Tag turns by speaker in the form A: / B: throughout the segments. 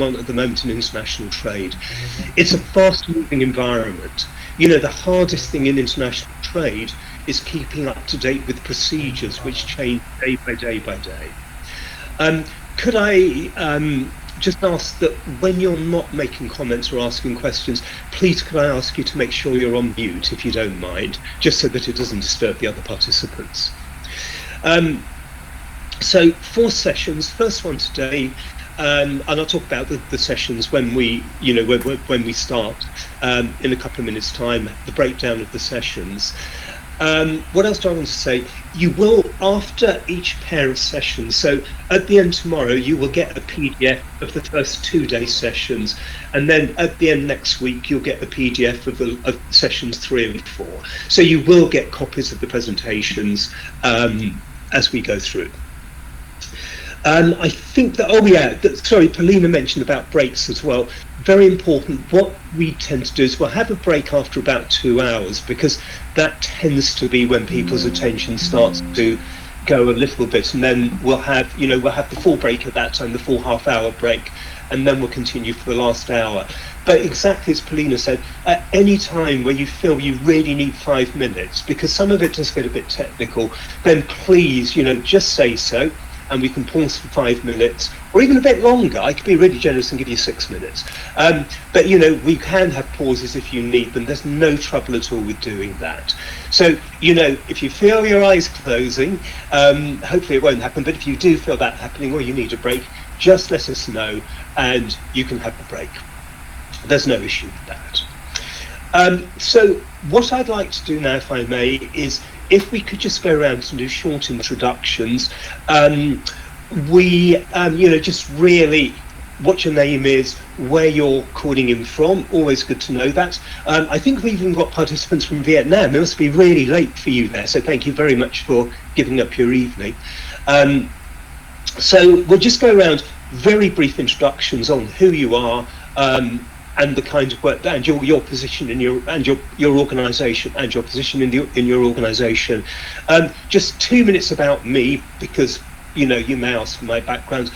A: on at the moment in international trade. It's a fast-moving environment. You know, the hardest thing in international trade is keeping up to date with procedures which change day by day by day. Could I just ask that when you're not making comments or asking questions, please could I ask you to make sure you're on mute, if you don't mind, just so that it doesn't disturb the other participants. So 4 sessions, first one today, and I'll talk about the sessions when we, you know, when we start in a couple of minutes' time, the breakdown of the sessions. What else do I want to say? You will, after each pair of sessions, so at the end tomorrow, you will get a PDF of the first 2-day sessions, and then at the end next week, you'll get a PDF of sessions 3 and 4. So you will get copies of the presentations as we go through. I think that, oh yeah, sorry, Polina mentioned about breaks as well. Very important. What we tend to do is we'll have a break after about 2 hours, because that tends to be when people's attention starts to go a little bit, and then we'll have, you know, we'll have the full break at that time, the full half-hour break, and then we'll continue for the last hour. But exactly as Polina said, at any time where you feel you really need 5 minutes, because some of it does get a bit technical, then please, you know, just say so, and we can pause for 5 minutes, or even a bit longer. I could be really generous and give you 6 minutes. But, you know, we can have pauses if you need them. There's no trouble at all with doing that. So, you know, if you feel your eyes closing, hopefully it won't happen, but if you do feel that happening or you need a break, just let us know and you can have the break. There's no issue with that. So what I'd like to do now, if I may, is if we could just go around and do short introductions. You know, just really what your name is, where you're calling in from, always good to know that. I think we've even got participants from Vietnam. It must be really late for you there, so thank you very much for giving up your evening. So we'll just go around, very brief introductions on who you are, and the kind of work and your position in your organisation and your position in your organisation. Just 2 minutes about me, because you know you may ask for my background.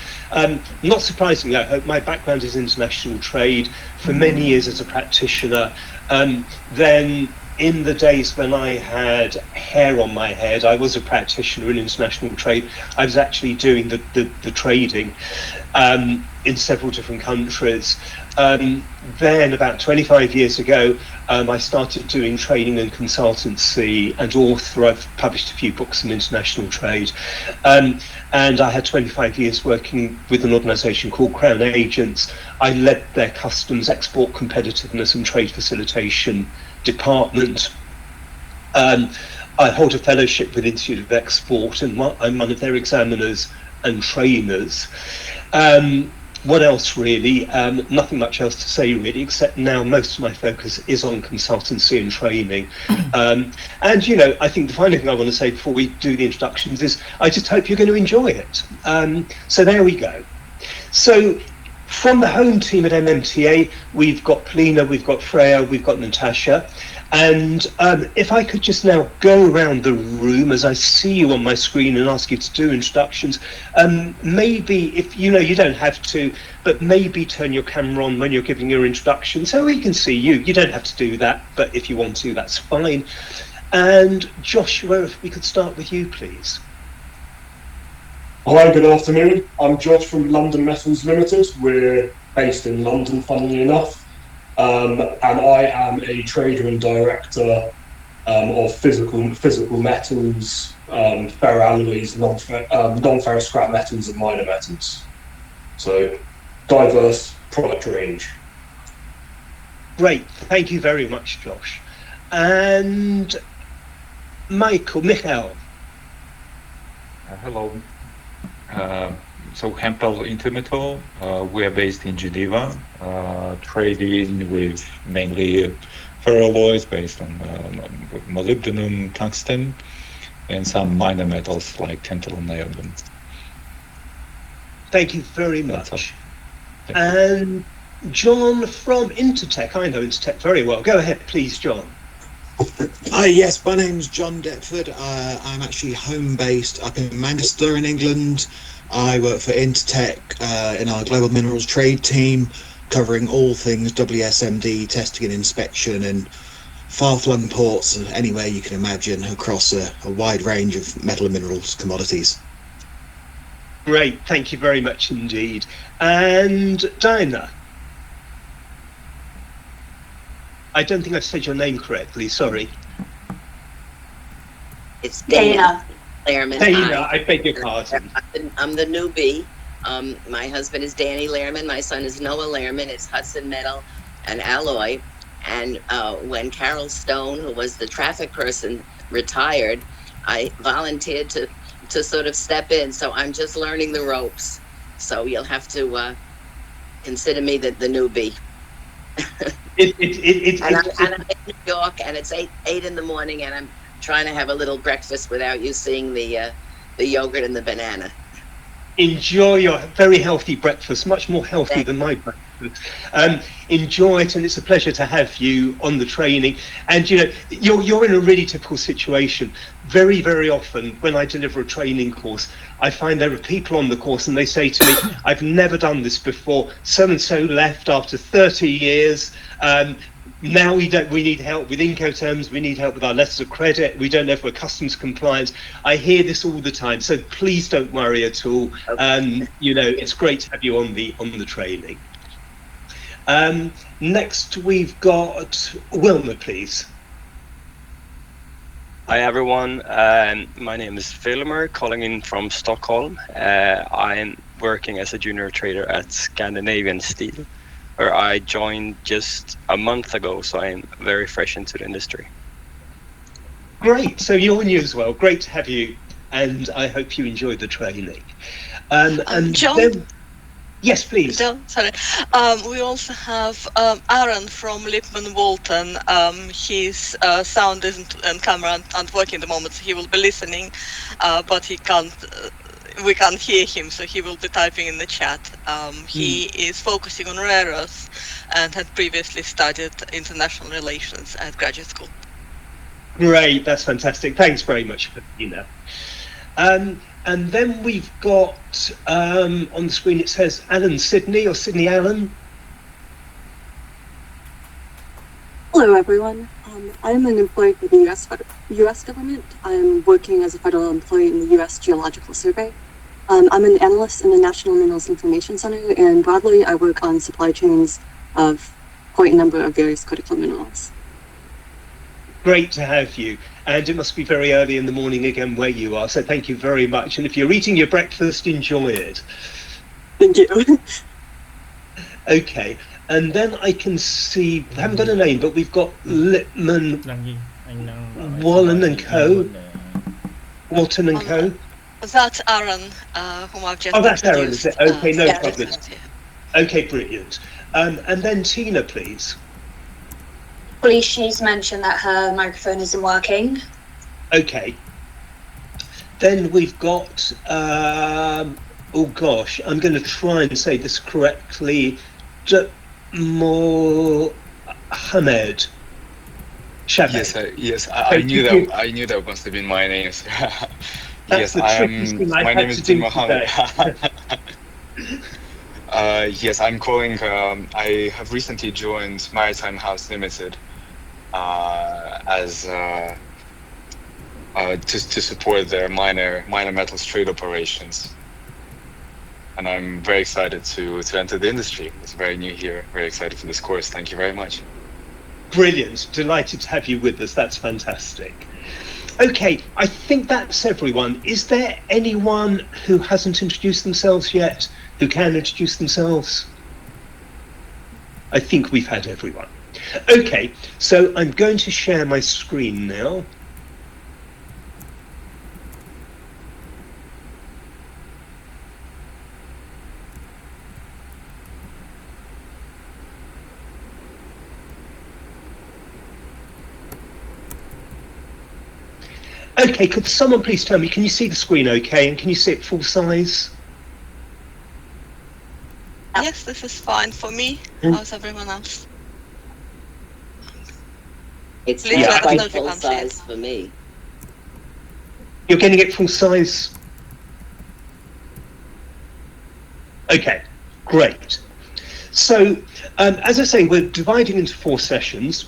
A: Not surprisingly, I hope my background is international trade. For many years as a practitioner, then in the days when I had hair on my head, I was a practitioner in international trade. I was actually doing the trading in several different countries. Then about 25 years ago, I started doing training and consultancy and author. I've published a few books on international trade. And I had 25 years working with an organisation called Crown Agents. I led their customs, export competitiveness and trade facilitation department. I hold a fellowship with Institute of Export, and I'm one of their examiners and trainers. What else really? Nothing much else to say really, except now most of my focus is on consultancy and training. And you know, I think the final thing I want to say before we do the introductions is I just hope you're going to enjoy it. So there we go. So from the home team at MMTA, we've got Polina, we've got Freya, we've got Natasha. And if I could just now go around the room as I see you on my screen and ask you to do introductions, maybe if you know you don't have to, but maybe turn your camera on when you're giving your introduction so we can see you. You don't have to do that, but if you want to, that's fine. And Joshua, if we could start with you, please.
B: Hi, good afternoon. I'm Josh from London Metals Limited. We're based in London, funnily enough. And I am a trader and director of physical metals, ferroalloys, non-ferrous scrap metals and minor metals. So, diverse product range.
A: Great, thank you very much, Josh. And Michael.
C: Hello. So Hempel Intermetal, we are based in Geneva, trading with mainly ferroalloys based on molybdenum, tungsten, and some minor metals like tantalum, niobium.
A: Thank you very much. And John from Intertech, I know Intertech very well. Go ahead, please, John.
D: Yes, my name's John Deptford. I'm actually home-based up in Manchester in England. I work for Intertech in our global minerals trade team, covering all things WSMD testing and inspection in far-flung ports anywhere you can imagine across a wide range of metal and minerals commodities.
A: Great, thank you very much indeed. And Diana? I don't think I've said your name correctly, sorry.
E: It's Dana Lehrman.
A: Dana, I beg your pardon.
E: I'm the newbie. My husband is Danny Lehrman. My son is Noah Lehrman. It's Hudson Metal and Alloy. And when Carol Stone, who was the traffic person, retired, I volunteered to sort of step in. So I'm just learning the ropes. So you'll have to consider me the newbie. And I'm in New York, and it's 8 in the morning, and I'm trying to have a little breakfast without you seeing the yogurt and the banana.
A: Enjoy your very healthy breakfast, much more healthy than my breakfast. Enjoy it, and it's a pleasure to have you on the training. And you know, you're in a really typical situation. Very, very often when I deliver a training course, I find there are people on the course and they say to me, I've never done this before. So-and-so left after 30 years. Now we need help with Incoterms, we need help with our letters of credit, we don't know if we're customs compliance. I hear this all the time, so please don't worry at all. You know, it's great to have you on the training. Next we've got Wilma, please.
F: Hi everyone, my name is Vilmer, calling in from Stockholm. I'm working as a junior trader at Scandinavian Steel, where I joined just a month ago, so I'm very fresh into the industry.
A: Great, so you're new as well. Great to have you, and I hope you enjoyed the training. And
G: John?
A: then, yes, please.
G: John, sorry. We also have Aaron from Lipman Walton. His sound and camera aren't working at the moment, so he will be listening, but he can't. We can't hear him, so he will be typing in the chat. He is focusing on rare earths and had previously studied international relations at graduate school.
A: Great, that's fantastic. Thanks very much for that. And then we've got on the screen it says Alan Sydney or Sydney Allen.
H: Hello, everyone. I'm an employee for the U.S. government. I'm working as a federal employee in the U.S. Geological Survey. I'm an analyst in the National Minerals Information Center, and broadly, I work on supply chains of quite a number of various critical minerals.
A: Great to have you. And it must be very early in the morning again where you are, so thank you very much. And if you're eating your breakfast, enjoy it.
H: Thank you.
A: Okay. And then I can see, we haven't got a name, but we've got Lipman, Wallen and Co. Walton and Co.
G: That's Aaron, whom I've just
A: Oh, that's Aaron, is it? Okay, no
G: yeah,
A: problem. Okay, brilliant. And then Tina, please.
I: Please, she's mentioned that her microphone isn't working.
A: Okay. Then we've got, oh gosh, I'm going to try and say this correctly. Mohammed Shabbat.
J: Yes, I knew that. I knew that must have been my name. Yes, my name is Din Mohammed. Yes, I'm calling. I have recently joined Maritime House Limited as to support their minor metals trade operations, and I'm very excited to enter the industry. It's very new here. Very excited for this course. Thank you very much.
A: Brilliant. Delighted to have you with us. That's fantastic. Okay, I think that's everyone. Is there anyone who hasn't introduced themselves yet, who can introduce themselves? I think we've had everyone. Okay, so I'm going to share my screen now. Okay, could someone please tell me, can you see the screen okay, and can you see it full size?
G: Yes, this is fine for me. How's everyone else?
E: It's
G: Please
E: not
G: let us know
E: quite
G: if you
E: full
G: can't see it.
E: size for me.
A: You're getting it full size? Okay, great. So, as I say, we're dividing into 4 sessions.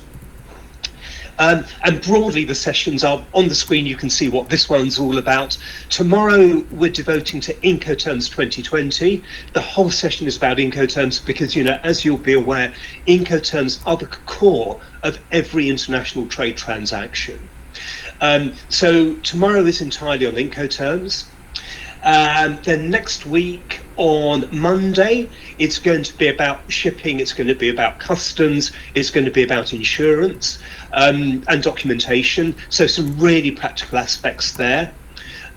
A: And broadly, the sessions are on the screen. You can see what this one's all about. Tomorrow, we're devoting to Incoterms 2020. The whole session is about Incoterms because, you know, as you'll be aware, Incoterms are the core of every international trade transaction. So tomorrow is entirely on Incoterms. Then next week on Monday, it's going to be about shipping, it's going to be about customs, it's going to be about insurance and documentation. So some really practical aspects there.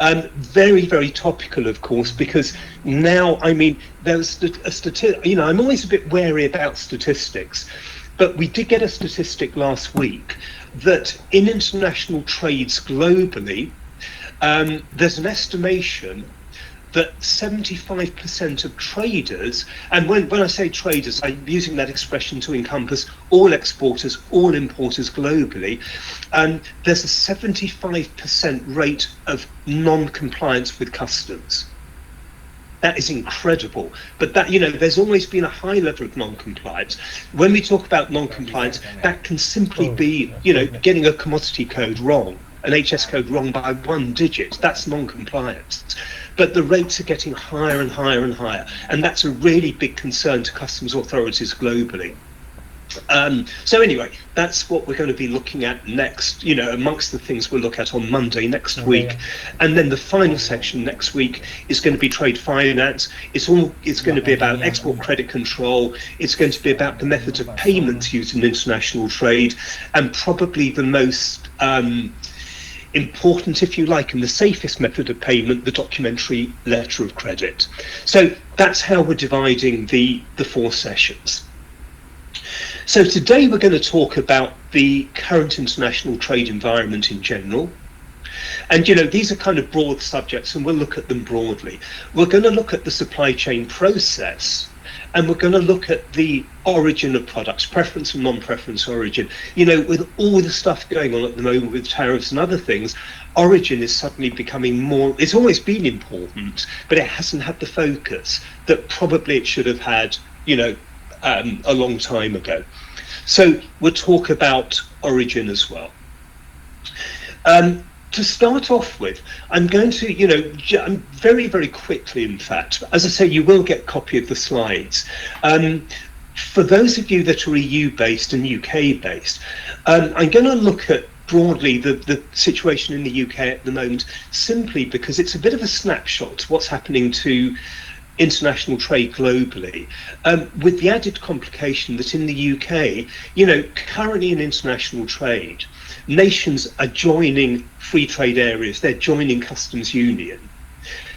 A: Very, very topical, of course, because now, I mean, there's a statistic, you know, I'm always a bit wary about statistics, but we did get a statistic last week that in international trades globally, there's an estimation that 75% of traders, and when I say traders, I'm using that expression to encompass all exporters, all importers globally, there's a 75% rate of non-compliance with customs. That is incredible. But that, you know, there's always been a high level of non-compliance. When we talk about non-compliance, that can simply be, you know, getting a commodity code wrong, an HS code wrong by 1 digit. That's non-compliance. But the rates are getting higher and higher and higher. And that's a really big concern to customs authorities globally. So anyway, that's what we're going to be looking at next, you know, amongst the things we'll look at on Monday next week. And then the final section next week is going to be trade finance. It's going to be about export credit control. It's going to be about the methods of payments used in international trade, and probably the most important, if you like, and the safest method of payment, the documentary letter of credit. So that's how we're dividing the 4 sessions. So today we're going to talk about the current international trade environment in general. And, you know, these are kind of broad subjects, and we'll look at them broadly. We're going to look at the supply chain process, and we're going to look at the origin of products, preference and non-preference origin. You know, with all the stuff going on at the moment with tariffs and other things, origin is suddenly becoming more, it's always been important, but it hasn't had the focus that probably it should have had, you know, a long time ago. So we'll talk about origin as well. To start off with, I'm going to, you know, very, very quickly, in fact, as I say, you will get a copy of the slides. For those of you that are EU-based and UK-based, I'm going to look at broadly the situation in the UK at the moment, simply because it's a bit of a snapshot to what's happening to international trade globally, with the added complication that in the UK, you know, currently in international trade, nations are joining free trade areas, they're joining customs union.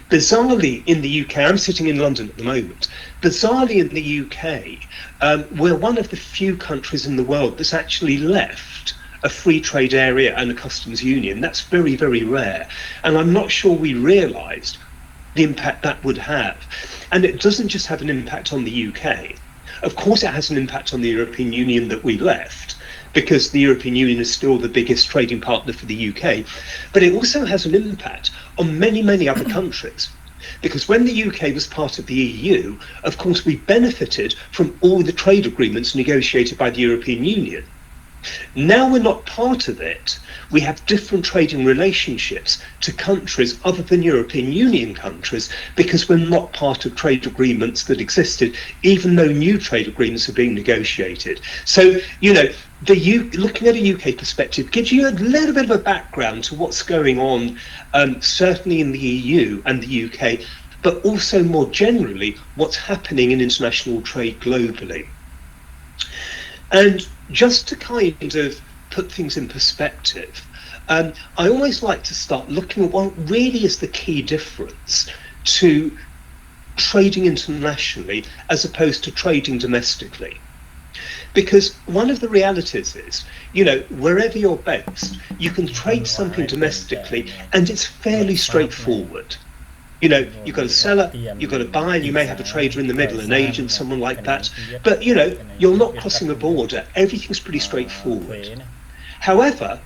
A: Bizarrely in the UK, I'm sitting in London at the moment, bizarrely in the UK, we're one of the few countries in the world that's actually left a free trade area and a customs union. That's very, very rare. And I'm not sure we realised the impact that would have. And it doesn't just have an impact on the UK. Of course it has an impact on the European Union that we left, because the European Union is still the biggest trading partner for the UK. But it also has an impact on many, many other countries. Because when the UK was part of the EU, of course we benefited from all the trade agreements negotiated by the European Union. Now we're not part of it. We have different trading relationships to countries other than European Union countries, because we're not part of trade agreements that existed, even though new trade agreements are being negotiated. So, you know, looking at a UK perspective gives you a little bit of a background to what's going on, certainly in the EU and the UK, but also more generally what's happening in international trade globally. And just to kind of put things in perspective, I always like to start looking at what really is the key difference to trading internationally as opposed to trading domestically. Because one of the realities is, you know, wherever you're based, you can trade something domestically and it's fairly straightforward. You know, you've got a seller, you've got a buyer, you may have a trader in the middle, an agent, someone like that. But, you know, you're not crossing a border. Everything's pretty straightforward. However,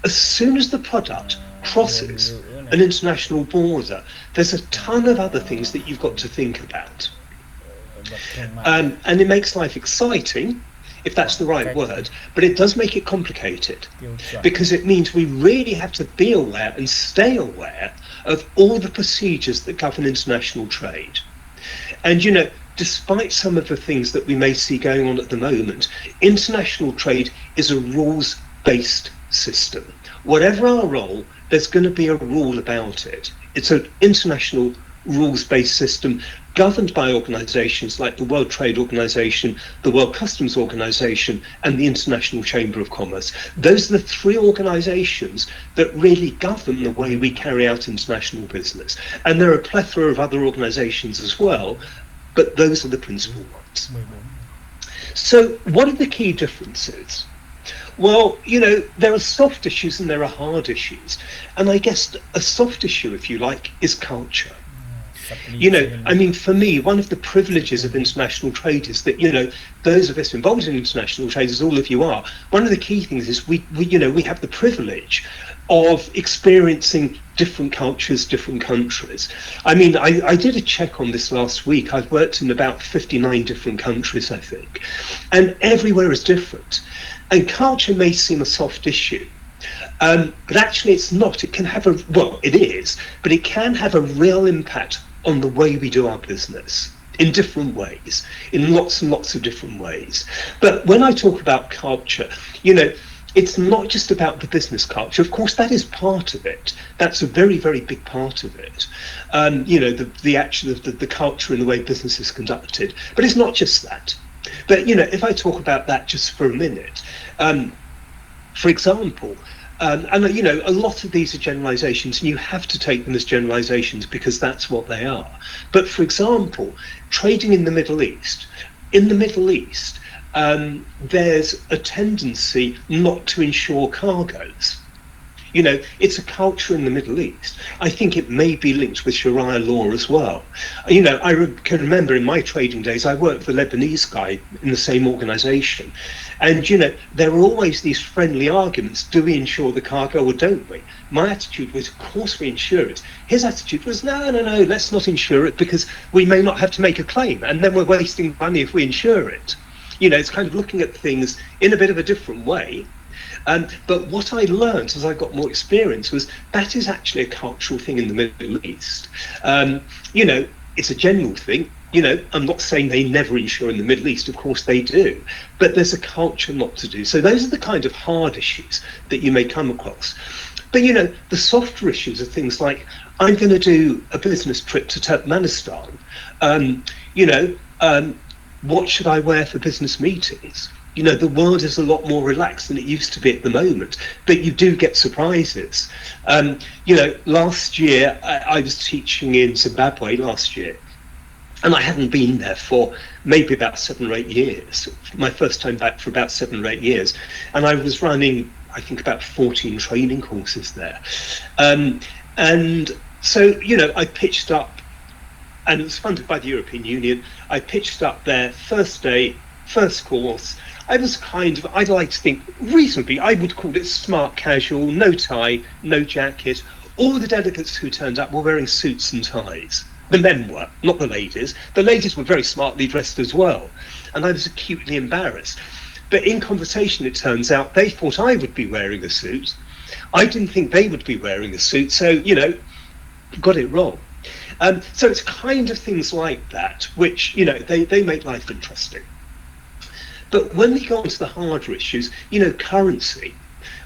A: as soon as the product crosses an international border, there's a ton of other things that you've got to think about. And it makes life exciting, if that's the right word, but it does make it complicated, because it means we really have to be aware and stay aware of all the procedures that govern international trade. And, you know, despite some of the things that we may see going on at the moment, international trade is a rules-based system. Whatever our role, there's going to be a rule about it. It's an international rules-based system governed by organisations like the World Trade Organization, the World Customs Organization, and the International Chamber of Commerce. Those are the three organisations that really govern the way we carry out international business. And there are a plethora of other organisations as well, but those are the principal ones. So what are the key differences? Well, you know, there are soft issues and there are hard issues. And I guess a soft issue, if you like, is culture. You know, I mean, for me, one of the privileges of international trade is that, you know, those of us involved in international trade, as all of you are, one of the key things is we have the privilege of experiencing different cultures, different countries. I mean, I did a check on this last week. I've worked in about 59 different countries, I think, and everywhere is different. And culture may seem a soft issue, but actually it's not. It can have it is, but it can have a real impact on the way we do our business in different ways, in lots and lots of different ways. But when I talk about culture, you know, it's not just about the business culture. Of course, that is part of it. That's a very, very big part of it. You know, the action of the culture and the way business is conducted. But it's not just that. But, you know, if I talk about that just for a minute, for example, and, you know, a lot of these are generalizations, and you have to take them as generalizations because that's what they are. But, for example, trading in the Middle East, there's a tendency not to insure cargoes. You know, it's a culture in the Middle East. I think it may be linked with Sharia law as well. You know, I can remember in my trading days, I worked with a Lebanese guy in the same organization. And, you know, there were always these friendly arguments. Do we insure the cargo or don't we? My attitude was, of course we insure it. His attitude was, no, let's not insure it because we may not have to make a claim. And then we're wasting money if we insure it. You know, it's kind of looking at things in a bit of a different way. But what I learned as I got more experience was that is actually a cultural thing in the Middle East. You know, it's a general thing. You know, I'm not saying they never insure in the Middle East. Of course they do. But there's a culture not to do. So those are the kind of hard issues that you may come across. But, you know, the softer issues are things like, I'm going to do a business trip to Turkmenistan. You know, what should I wear for business meetings? You know, the world is a lot more relaxed than it used to be at the moment, but you do get surprises. You know, last year, I was teaching in Zimbabwe last year, and I hadn't been there for maybe about 7 or 8 years, my first time back for about 7 or 8 years. And I was running, I think, about 14 training courses there. And so, you know, I pitched up, and it was funded by the European Union. I pitched up there, first day, first course. I was I'd like to think reasonably, I would call it smart casual, no tie, no jacket. All the delegates who turned up were wearing suits and ties. The men were, not the ladies. The ladies were very smartly dressed as well. And I was acutely embarrassed. But in conversation, it turns out, they thought I would be wearing a suit. I didn't think they would be wearing a suit. So, you know, got it wrong. So it's kind of things like that, which, you know, they make life interesting. But when we go on to the harder issues, you know, currency.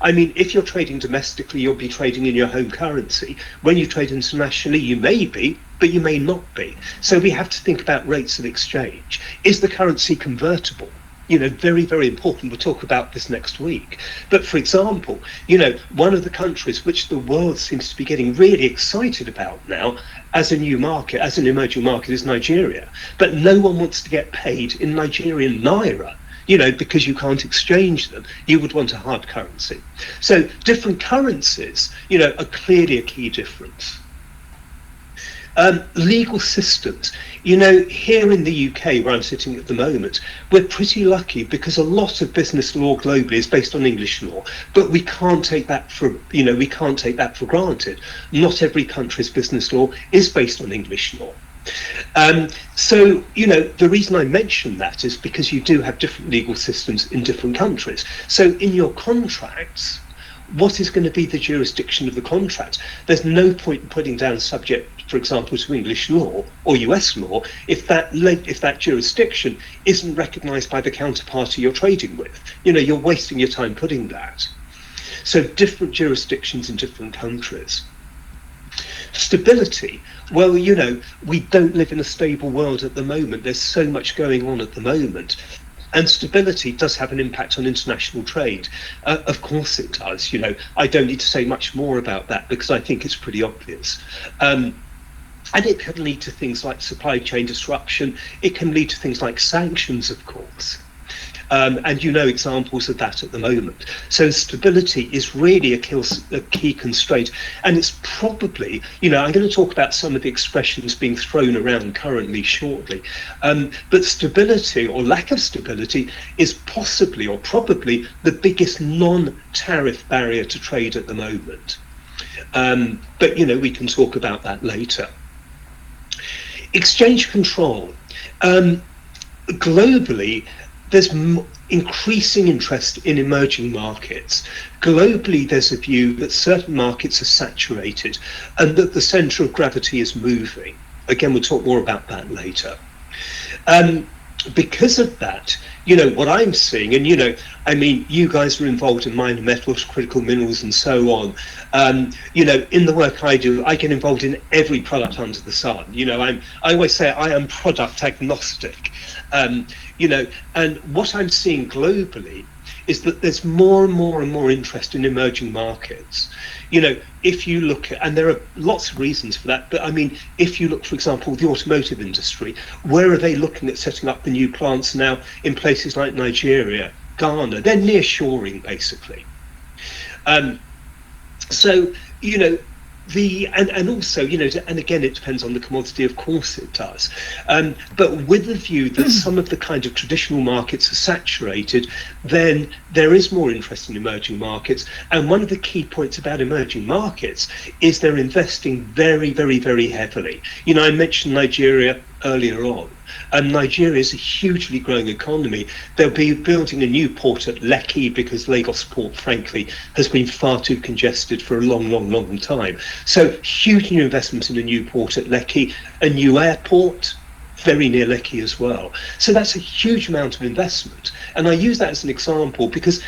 A: I mean, if you're trading domestically, you'll be trading in your home currency. When you trade internationally, you may be, but you may not be. So we have to think about rates of exchange. Is the currency convertible? You know, very, very important. We'll talk about this next week. But for example, you know, one of the countries which the world seems to be getting really excited about now as a new market, as an emerging market, is Nigeria. But no one wants to get paid in Nigerian naira. You know, because you can't exchange them, you would want a hard currency. So different currencies, you know, are clearly a key difference. Legal systems. You know, here in the UK, where I'm sitting at the moment, we're pretty lucky because a lot of business law globally is based on English law, but we can't take that for, you know, we can't take that for granted. Not every country's business law is based on English law. So, the reason I mention that is because you do have different legal systems in different countries. So in your contracts, what is going to be the jurisdiction of the contract? There's no point in putting down subject, for example, to English law or US law if that jurisdiction isn't recognised by the counterparty you're trading with. You're wasting your time putting that. So different jurisdictions in different countries. Stability. Well, we don't live in a stable world at the moment. There's so much going on at the moment. And stability does have an impact on international trade. Of course it does. I don't need to say much more about that because I think it's pretty obvious. And it can lead to things like supply chain disruption. It can lead to things like sanctions, of course. And examples of that at the moment. So stability is really a key constraint. And it's probably, I'm going to talk about some of the expressions being thrown around currently shortly. But stability or lack of stability is possibly or probably the biggest non-tariff barrier to trade at the moment. But we can talk about that later. Exchange control. Globally, there's increasing interest in emerging markets. Globally, there's a view that certain markets are saturated and that the centre of gravity is moving. Again, we'll talk more about that later. Because of that, what I'm seeing, and you guys are involved in minor metals, critical minerals, and so on. In the work I do, I get involved in every product under the sun. I always say I am product agnostic. And what I'm seeing globally is that there's more and more and more interest in emerging markets. If you look at, and there are lots of reasons for that, but if you look, for example, the automotive industry, where are they looking at setting up the new plants now in places like Nigeria, Ghana? They're nearshoring, basically. So, and also, and again, it depends on the commodity, of course it does. But with the view that some of the kind of traditional markets are saturated, then there is more interest in emerging markets. And one of the key points about emerging markets is they're investing very, very, very heavily. I mentioned Nigeria earlier on. And Nigeria is a hugely growing economy. They'll be building a new port at Lekki because Lagos Port, frankly, has been far too congested for a long, long, long time. So huge new investment in a new port at Lekki, a new airport, very near Lekki as well. So that's a huge amount of investment. And I use that as an example because,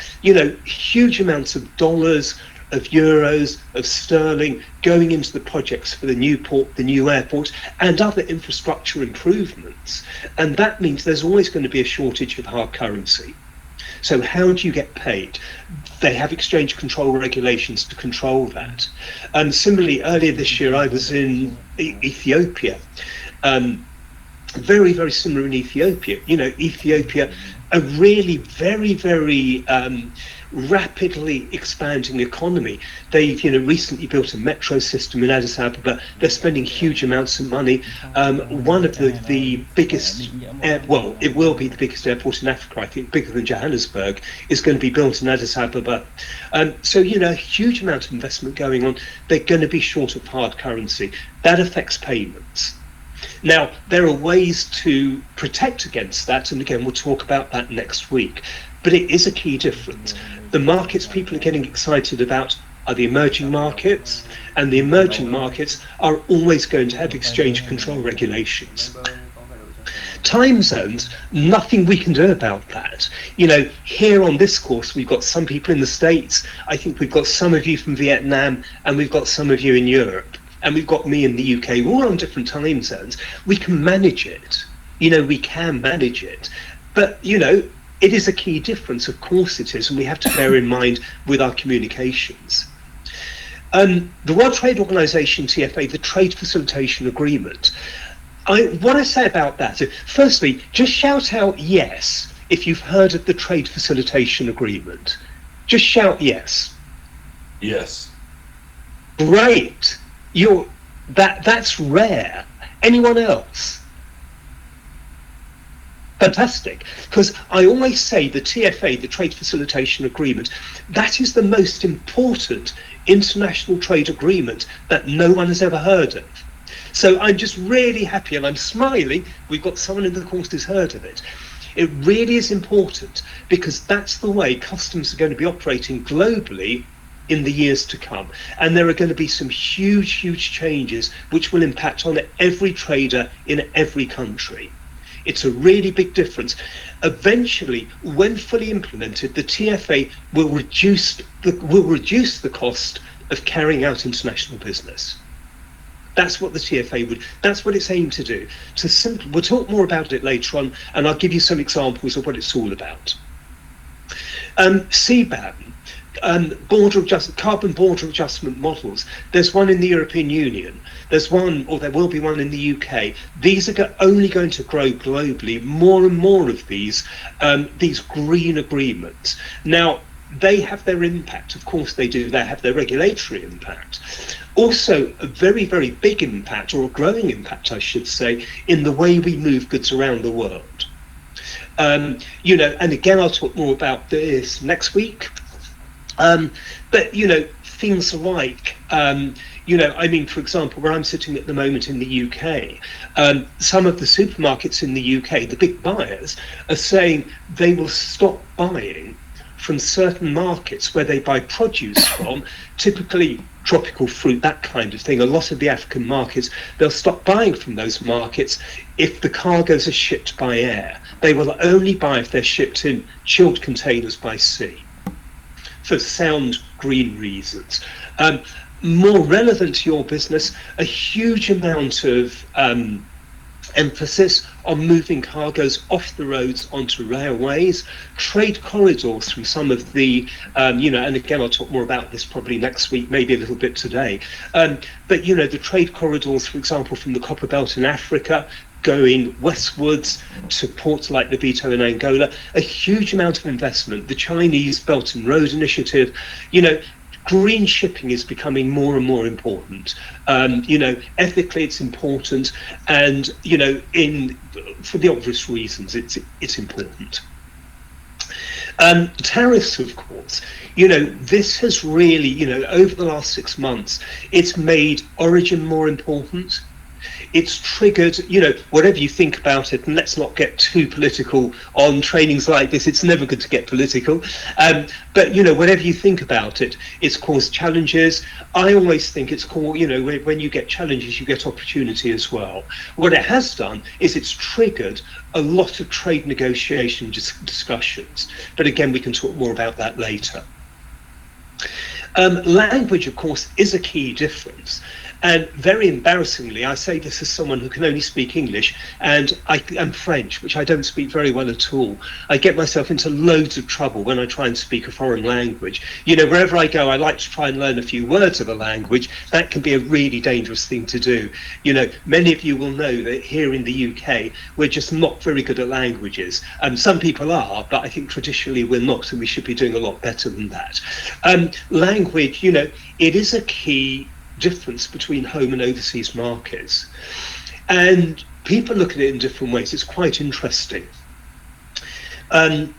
A: huge amounts of dollars, of euros, of sterling going into the projects for the new port, the new airport, and other infrastructure improvements. And that means there's always going to be a shortage of hard currency. So how do you get paid? They have exchange control regulations to control that. And similarly, earlier this year, I was in Ethiopia. Very, very similar in Ethiopia. Ethiopia, a really very, very rapidly expanding economy. They've recently built a metro system in Addis Ababa. They're spending huge amounts of money. One of the biggest, it will be the biggest airport in Africa, I think, bigger than Johannesburg, is going to be built in Addis Ababa. So a huge amount of investment going on. They're going to be short of hard currency. That affects payments. Now, there are ways to protect against that, and again, we'll talk about that next week. But it is a key difference. The markets people are getting excited about are the emerging markets, and the emerging markets are always going to have exchange control regulations. Time zones, nothing we can do about that. Here on this course, we've got some people in the States. I think we've got some of you from Vietnam, and we've got some of you in Europe. And we've got me in the UK. We're all on different time zones. We can manage it. We can manage it. But, it is a key difference. Of course it is. And we have to bear in mind with our communications. The World Trade Organization, TFA, the Trade Facilitation Agreement. What I say about that, firstly, just shout out yes if you've heard of the Trade Facilitation Agreement. Just shout yes.
B: Yes.
A: Great. That's rare. Anyone else? Fantastic. Because I always say the TFA, the Trade Facilitation Agreement, that is the most important international trade agreement that no one has ever heard of. So I'm just really happy, and I'm smiling. We've got someone in the course who's heard of it. It really is important, because that's the way customs are going to be operating globally in the years to come. And there are going to be some huge changes which will impact on every trader in every country. It's a really big difference. Eventually, when fully implemented, the TFA will reduce the cost of carrying out international business. That's what the TFA would, that's what it's aimed to do. We'll talk more about it later on, and I'll give you some examples of what it's all about. CBAM, carbon border adjustment models. There's one in the European Union. There's one, or there will be one in the UK. These are only going to grow globally. More and more of these green agreements. Now, they have their impact, of course they do. They have their regulatory impact. Also, a very big impact, or a growing impact, I should say, in the way we move goods around the world. You know, and again, I'll talk more about this next week. But, you know, things like, you know, I mean, for example, where I'm sitting at the moment in the UK, some of the supermarkets in the UK, the big buyers, are saying they will stop buying from certain markets where they buy produce from, typically tropical fruit, that kind of thing. A lot of the African markets, they'll stop buying from those markets if the cargoes are shipped by air. They will only buy if they're shipped in chilled containers by sea, for sound green reasons. More relevant to your business, a huge amount of emphasis on moving cargoes off the roads onto railways, trade corridors from some of the, you know, and again, I'll talk more about this probably next week, maybe a little bit today. But, you know, the trade corridors, for example, from the Copper Belt in Africa, going westwards to ports like Lobito in Angola, a huge amount of investment. The Chinese Belt and Road Initiative, you know, green shipping is becoming more and more important. You know, ethically it's important, and you know, for the obvious reasons, it's important. Tariffs, of course, you know, this has really, you know, over the last 6 months, it's made origin more important. It's triggered, you know, whatever you think about it, and let's not get too political on trainings like this. It's never good to get political. But, you know, whatever you think about it, it's caused challenges. I always think it's called, you know, when you get challenges, you get opportunity as well. What it has done is it's triggered a lot of trade negotiation discussions. But again, we can talk more about that later. Language, of course, is a key difference. And very embarrassingly, I say this as someone who can only speak English, and I am French, which I don't speak very well at all. I get myself into loads of trouble when I try and speak a foreign language. You know, wherever I go, I like to try and learn a few words of a language. That can be a really dangerous thing to do. You know, many of you will know that here in the UK, we're just not very good at languages. Some people are, but I think traditionally we're not, and we should be doing a lot better than that. Language, you know, it is a key difference between home and overseas markets, and people look at it in different ways. It's quite interesting. One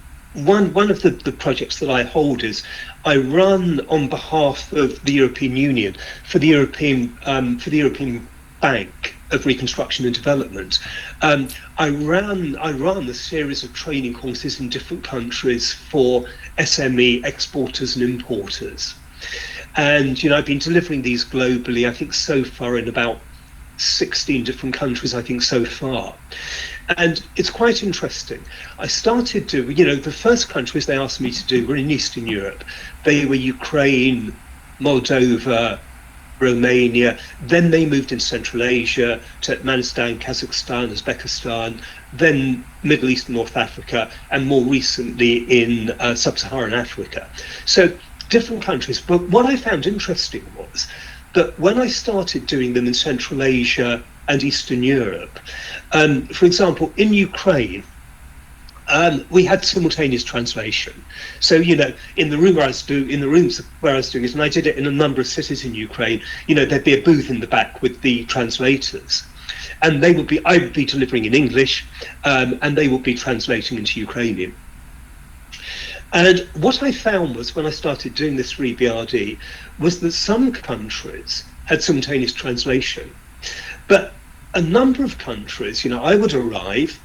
A: of the projects that I hold is I run on behalf of the European Union for the European Bank of Reconstruction and Development. I run a series of training courses in different countries for SME exporters and importers. And, you know, I've been delivering these globally, I think so far in about 16 different countries, I think so far. And it's quite interesting. I started to, you know, the first countries they asked me to do were in Eastern Europe. They were Ukraine, Moldova, Romania. Then they moved in Central Asia, Turkmenistan, Kazakhstan, Uzbekistan, then Middle East and North Africa, and more recently in Sub-Saharan Africa. So different countries. But what I found interesting was that when I started doing them in Central Asia and Eastern Europe, for example, in Ukraine, we had simultaneous translation. So, you know, in the rooms where I was doing it, and I did it in a number of cities in Ukraine, you know, there'd be a booth in the back with the translators, and I would be delivering in English, and they would be translating into Ukrainian. And what I found was, when I started doing this for EBRD, was that some countries had simultaneous translation But a number of countries, I would arrive,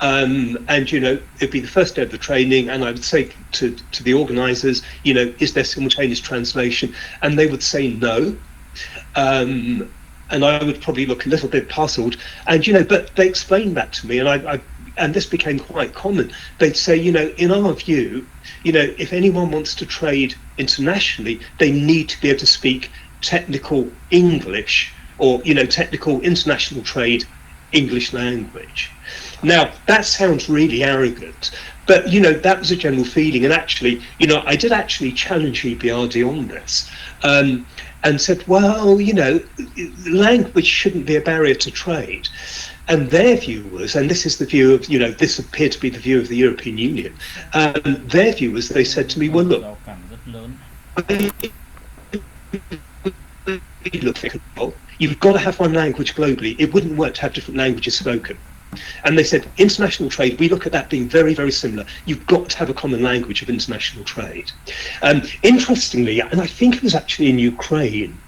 A: and it'd be the first day of the training, and I would say to the organisers, is there simultaneous translation? And they would say no. And I would probably look a little bit puzzled, and but they explained that to me, and and this became quite common. They'd say, in our view, if anyone wants to trade internationally, they need to be able to speak technical English, or technical international trade English language. Now that sounds really arrogant, but that was a general feeling. And actually, I did actually challenge EBRD on this, and said, well, language shouldn't be a barrier to trade. And their view was, and this is the view of, this appeared to be the view of the European Union, their view was, they said to me, well, look, you've got to have one language globally. It wouldn't work to have different languages spoken. And they said, international trade, we look at that being very, very similar. You've got to have a common language of international trade. Interestingly, and I think it was actually in Ukraine,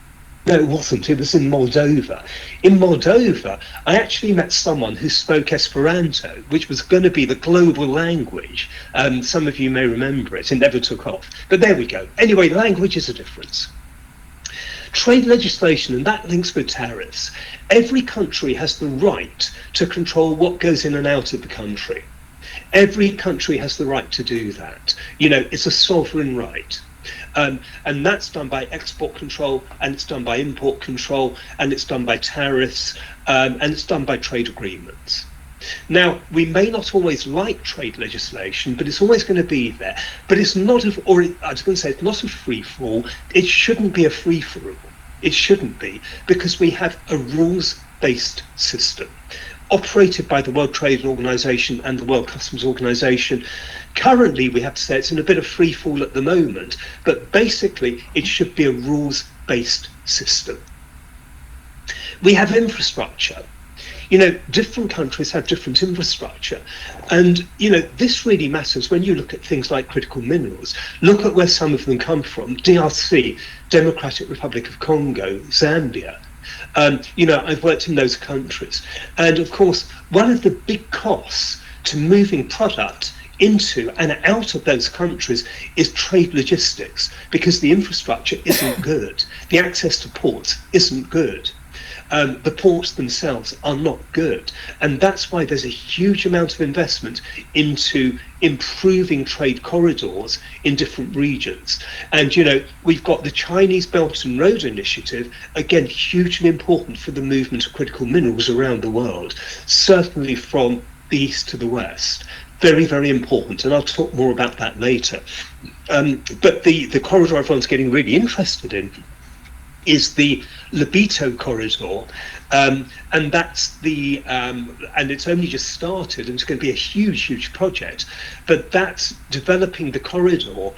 A: no, it wasn't, it was in Moldova. In Moldova, I actually met someone who spoke Esperanto, which was going to be the global language. Some of you may remember it, it never took off. But there we go. Anyway, language is a difference. Trade legislation, and that links with tariffs. Every country has the right to control what goes in and out of the country. Every country has the right to do that. It's a sovereign right. And that's done by export control, and it's done by import control, and it's done by tariffs, and it's done by trade agreements. Now, we may not always like trade legislation, but it's always going to be there. But it's not, I was going to say, it's not a free-for-all. It shouldn't be a free-for-all. It shouldn't be, because we have a rules-based system operated by the World Trade Organization and the World Customs Organization. Currently, we have to say it's in a bit of free-fall at the moment, but basically it should be a rules-based system. We have infrastructure. Different countries have different infrastructure. And, this really matters when you look at things like critical minerals. Look at where some of them come from. DRC, Democratic Republic of Congo, Zambia. I've worked in those countries. And of course, one of the big costs to moving product into and out of those countries is trade logistics, because the infrastructure isn't good. The access to ports isn't good. The ports themselves are not good. And that's why there's a huge amount of investment into improving trade corridors in different regions. And, we've got the Chinese Belt and Road Initiative, again, hugely important for the movement of critical minerals around the world, certainly from the east to the west. Very, very important. And I'll talk more about that later. But the corridor everyone's getting really interested in is the Lobito corridor, and that's and it's only just started, and it's going to be a huge project, but that's developing the corridor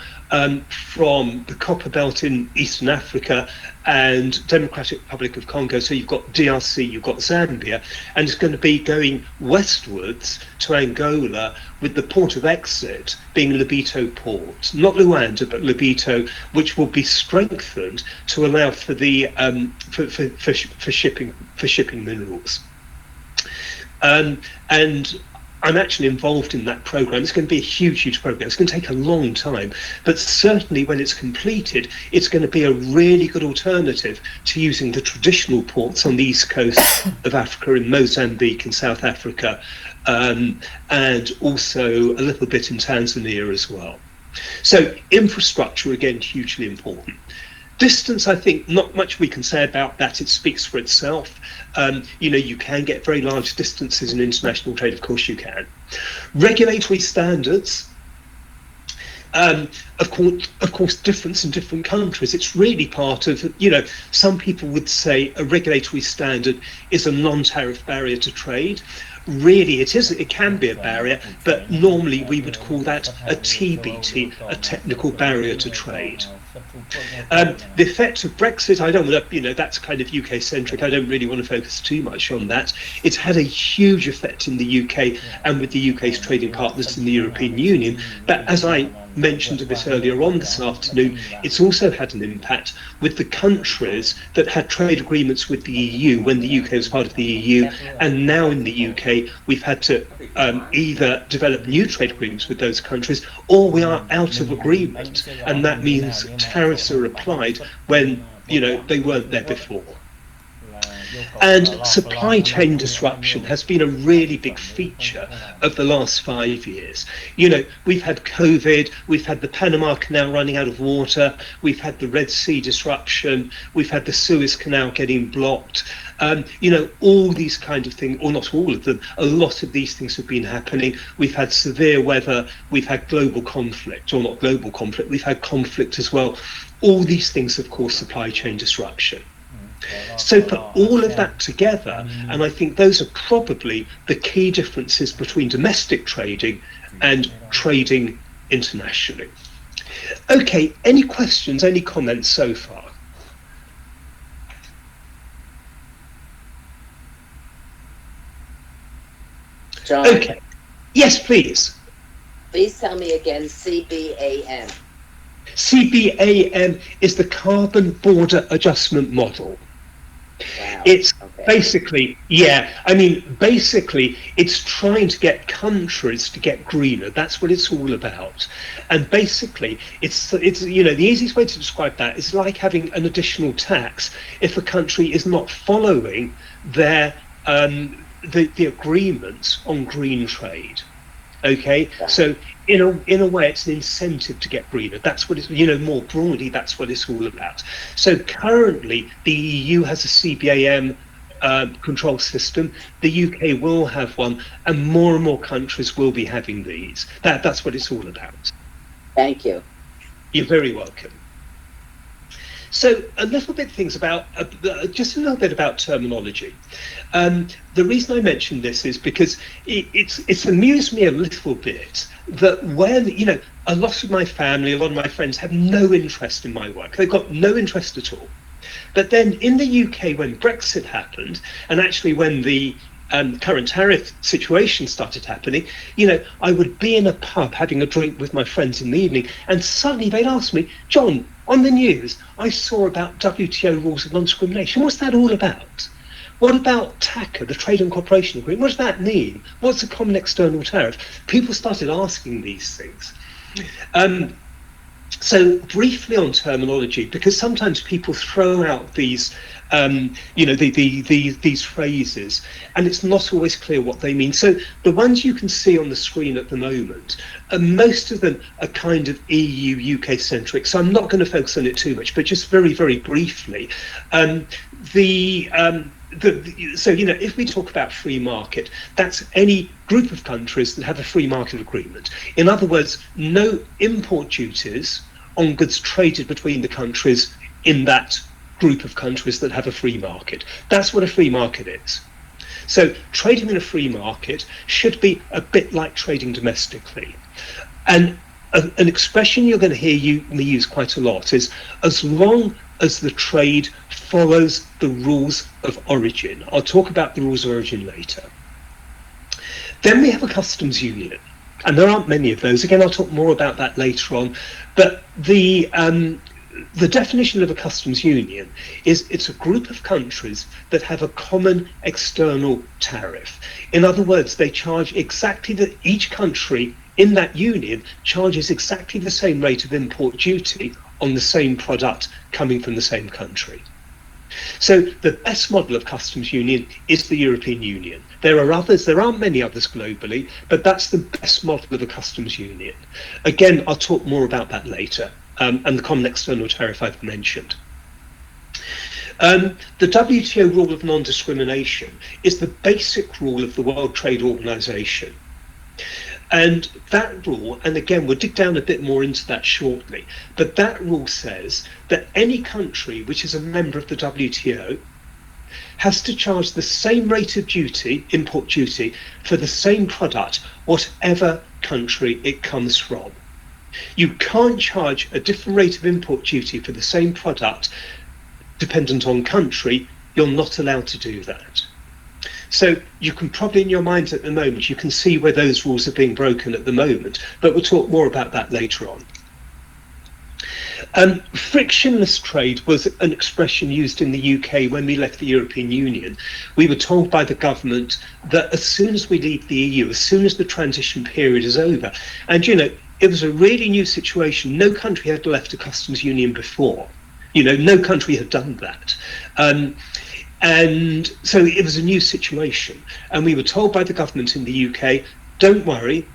A: from the Copper Belt in Eastern Africa and Democratic Republic of Congo. So you've got DRC, you've got Zambia, and it's going to be going westwards to Angola, with the port of exit being Lobito Port, not Luanda, but Lobito, which will be strengthened to allow for the for shipping minerals. And I'm actually involved in that program. It's going to be a huge program. It's going to take a long time, but certainly when it's completed, it's going to be a really good alternative to using the traditional ports on the east coast of Africa, in Mozambique and South Africa, and also a little bit in Tanzania as well. So infrastructure, again, hugely important. Distance, I think not much we can say about that. It speaks for itself. You can get very large distances in international trade, of course you can. Regulatory standards, of course, difference in different countries. It's really part of, some people would say a regulatory standard is a non-tariff barrier to trade. Really, it can be a barrier, but normally we would call that a TBT, a technical barrier to trade. The effect of Brexit, I don't want to, that's kind of UK centric. I don't really want to focus too much on that. It's had a huge effect in the UK and with the UK's trading partners in the European Union. But as I mentioned a bit earlier on this afternoon, it's also had an impact with the countries that had trade agreements with the EU when the UK was part of the EU, and now in the UK we've had to either develop new trade agreements with those countries, or we are out of agreement, and that means tariffs are applied when they weren't there before. And supply chain disruption has been a really big feature of the last 5 years. We've had COVID, we've had the Panama Canal running out of water, we've had the Red Sea disruption, we've had the Suez Canal getting blocked. All these kind of things, or not all of them, a lot of these things have been happening. We've had severe weather, we've had global conflict, or not global conflict, we've had conflict as well. All these things have caused supply chain disruption. So put all of that together, and I think those are probably the key differences between domestic trading and trading internationally. Okay, any questions, any comments so far?
E: John?
A: Okay, yes, please.
E: Please tell me again, CBAM.
A: CBAM is the Carbon Border Adjustment Model.
E: Wow.
A: It's basically, basically it's trying to get countries to get greener. That's what it's all about. And basically it's the easiest way to describe that is like having an additional tax if a country is not following their the agreements on green trade. Okay, so in a way it's an incentive to get greener. That's what it's, more broadly, that's what it's all about. So currently the EU has a CBAM control system. The UK will have one, and more countries will be having these. That's what it's all about.
E: Thank you.
A: You're very welcome. So a little bit just a little bit about terminology. The reason I mention this is because it's amused me a little bit that when, a lot of my family, a lot of my friends have no interest in my work. They've got no interest at all. But then in the UK, when Brexit happened, and actually when the current tariff situation started happening, I would be in a pub having a drink with my friends in the evening, and suddenly they'd ask me, John, on the news, I saw about WTO rules of non-discrimination. What's that all about? What about TACA, the Trade and Cooperation Agreement? What does that mean? What's a common external tariff? People started asking these things. So briefly on terminology, because sometimes people throw out these these phrases, and it's not always clear what they mean. So the ones you can see on the screen at the moment, most of them are kind of EU, UK centric. So I'm not going to focus on it too much, but just very, very briefly, if we talk about free market, that's any group of countries that have a free market agreement. In other words, no import duties on goods traded between the countries in that group of countries that have a free market. That's what a free market is. So trading in a free market should be a bit like trading domestically. And an expression you're going to hear me use quite a lot is, as long as the trade follows the rules of origin. I'll talk about the rules of origin later. Then we have a customs union, and there aren't many of those. Again, I'll talk more about that later on. But the definition of a customs union is it's a group of countries that have a common external tariff. In other words, they charge exactly each country in that union charges exactly the same rate of import duty on the same product coming from the same country. So the best model of customs union is the European Union. There are others, there aren't many others globally, but that's the best model of a customs union. Again, I'll talk more about that later, and the common external tariff I've mentioned. The WTO rule of non-discrimination is the basic rule of the World Trade Organization. And that rule, and again, we'll dig down a bit more into that shortly, but that rule says that any country which is a member of the WTO has to charge the same rate of duty, import duty, for the same product, whatever country it comes from. You can't charge a different rate of import duty for the same product dependent on country. You're not allowed to do that. So you can probably in your minds at the moment, you can see where those rules are being broken at the moment, but we'll talk more about that later on. Frictionless trade was an expression used in the UK when we left the European Union. We were told by the government that as soon as we leave the EU, as soon as the transition period is over, and you know, it was a really new situation. No country had left a customs union before. You know, no country had done that. And so it was a new situation. And we were told by the government in the UK, don't worry,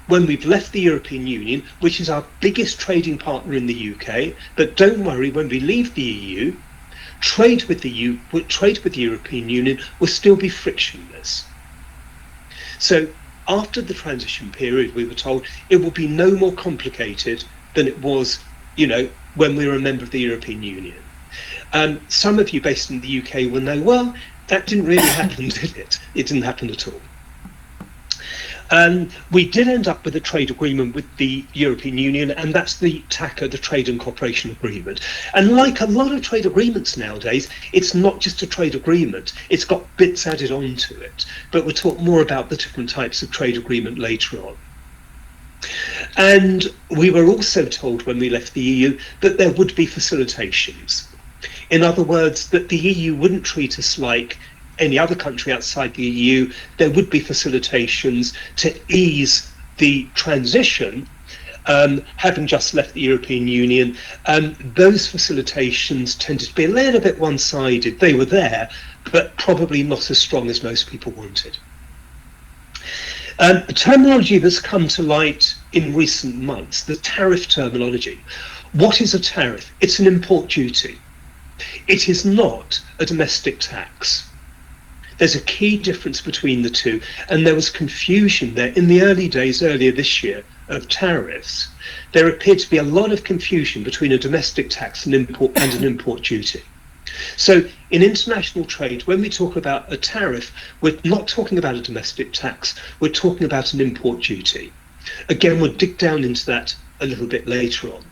A: when we've left the European Union, which is our biggest trading partner in the UK, but don't worry, when we leave the EU, trade with the European Union will still be frictionless. So after the transition period, we were told it will be no more complicated than it was, you know, when we were a member of the European Union. Some of you based in the UK will know, well, that didn't really happen, did it? It didn't happen at all. We did end up with a trade agreement with the European Union, and that's the TACA, the Trade and Cooperation Agreement. And like a lot of trade agreements nowadays, it's not just a trade agreement, it's got bits added onto it. But we'll talk more about the different types of trade agreement later on. And we were also told when we left the EU that there would be facilitations. In other words, that the EU wouldn't treat us like any other country outside the EU. There would be facilitations to ease the transition, having just left the European Union. Those facilitations tended to be a little bit one-sided. They were there, but probably not as strong as most people wanted. A terminology that's come to light in recent months, the tariff terminology. What is a tariff? It's an import duty. It is not a domestic tax. There's a key difference between the two, and there was confusion there in the early days, earlier this year, of tariffs. There appeared to be a lot of confusion between a domestic tax and an import duty. So in international trade, when we talk about a tariff, we're not talking about a domestic tax, we're talking about an import duty. Again, we'll dig down into that a little bit later on.